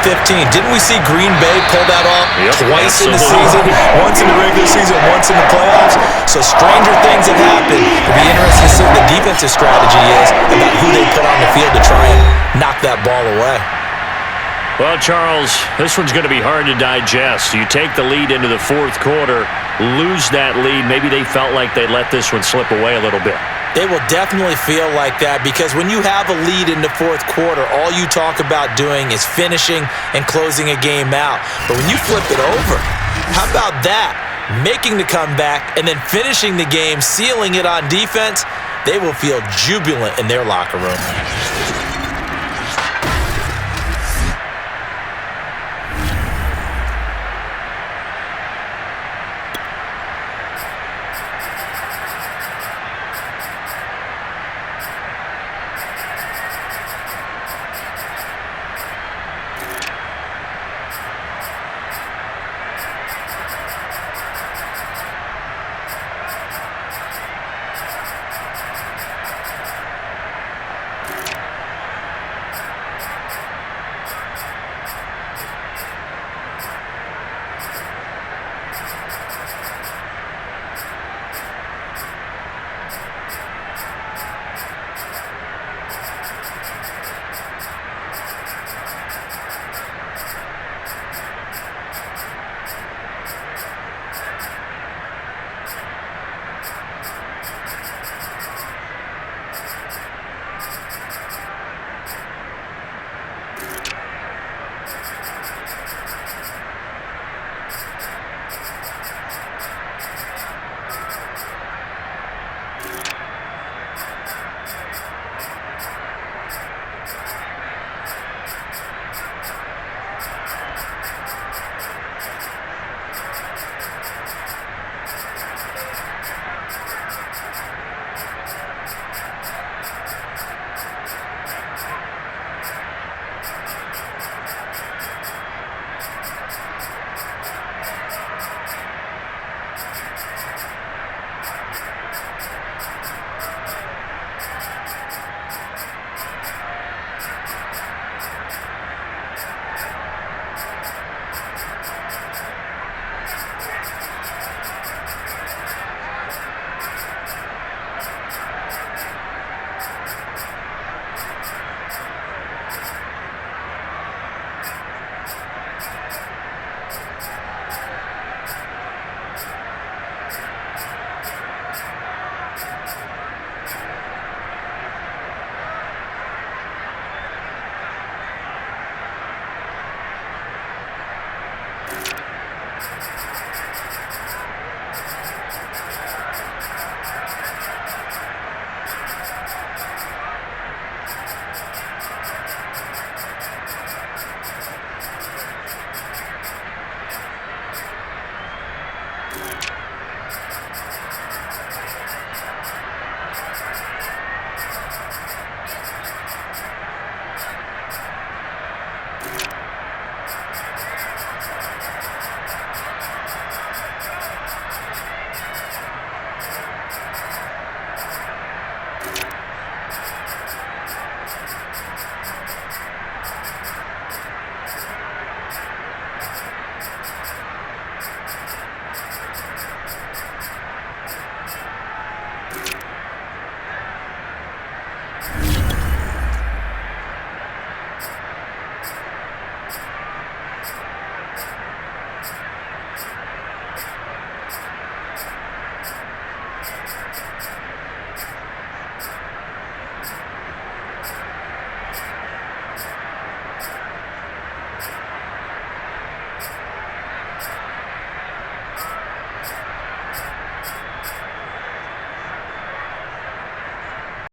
Didn't we see Green Bay pull that off twice in the absolutely. season? Once in the regular season, once in the playoffs. So stranger things have happened. It'll be interesting to see what the defensive strategy is about who they put on the field to try and knock that ball away. Well, Charles, this one's going to be hard to digest. You take the lead into the fourth quarter, lose that lead. Maybe they felt like they let this one slip away a little bit. They will definitely feel like that because when you have a lead in the fourth quarter, all you talk about doing is finishing and closing a game out. But when you flip it over, how about that? Making the comeback and then finishing the game, sealing it on defense, they will feel jubilant in their locker room.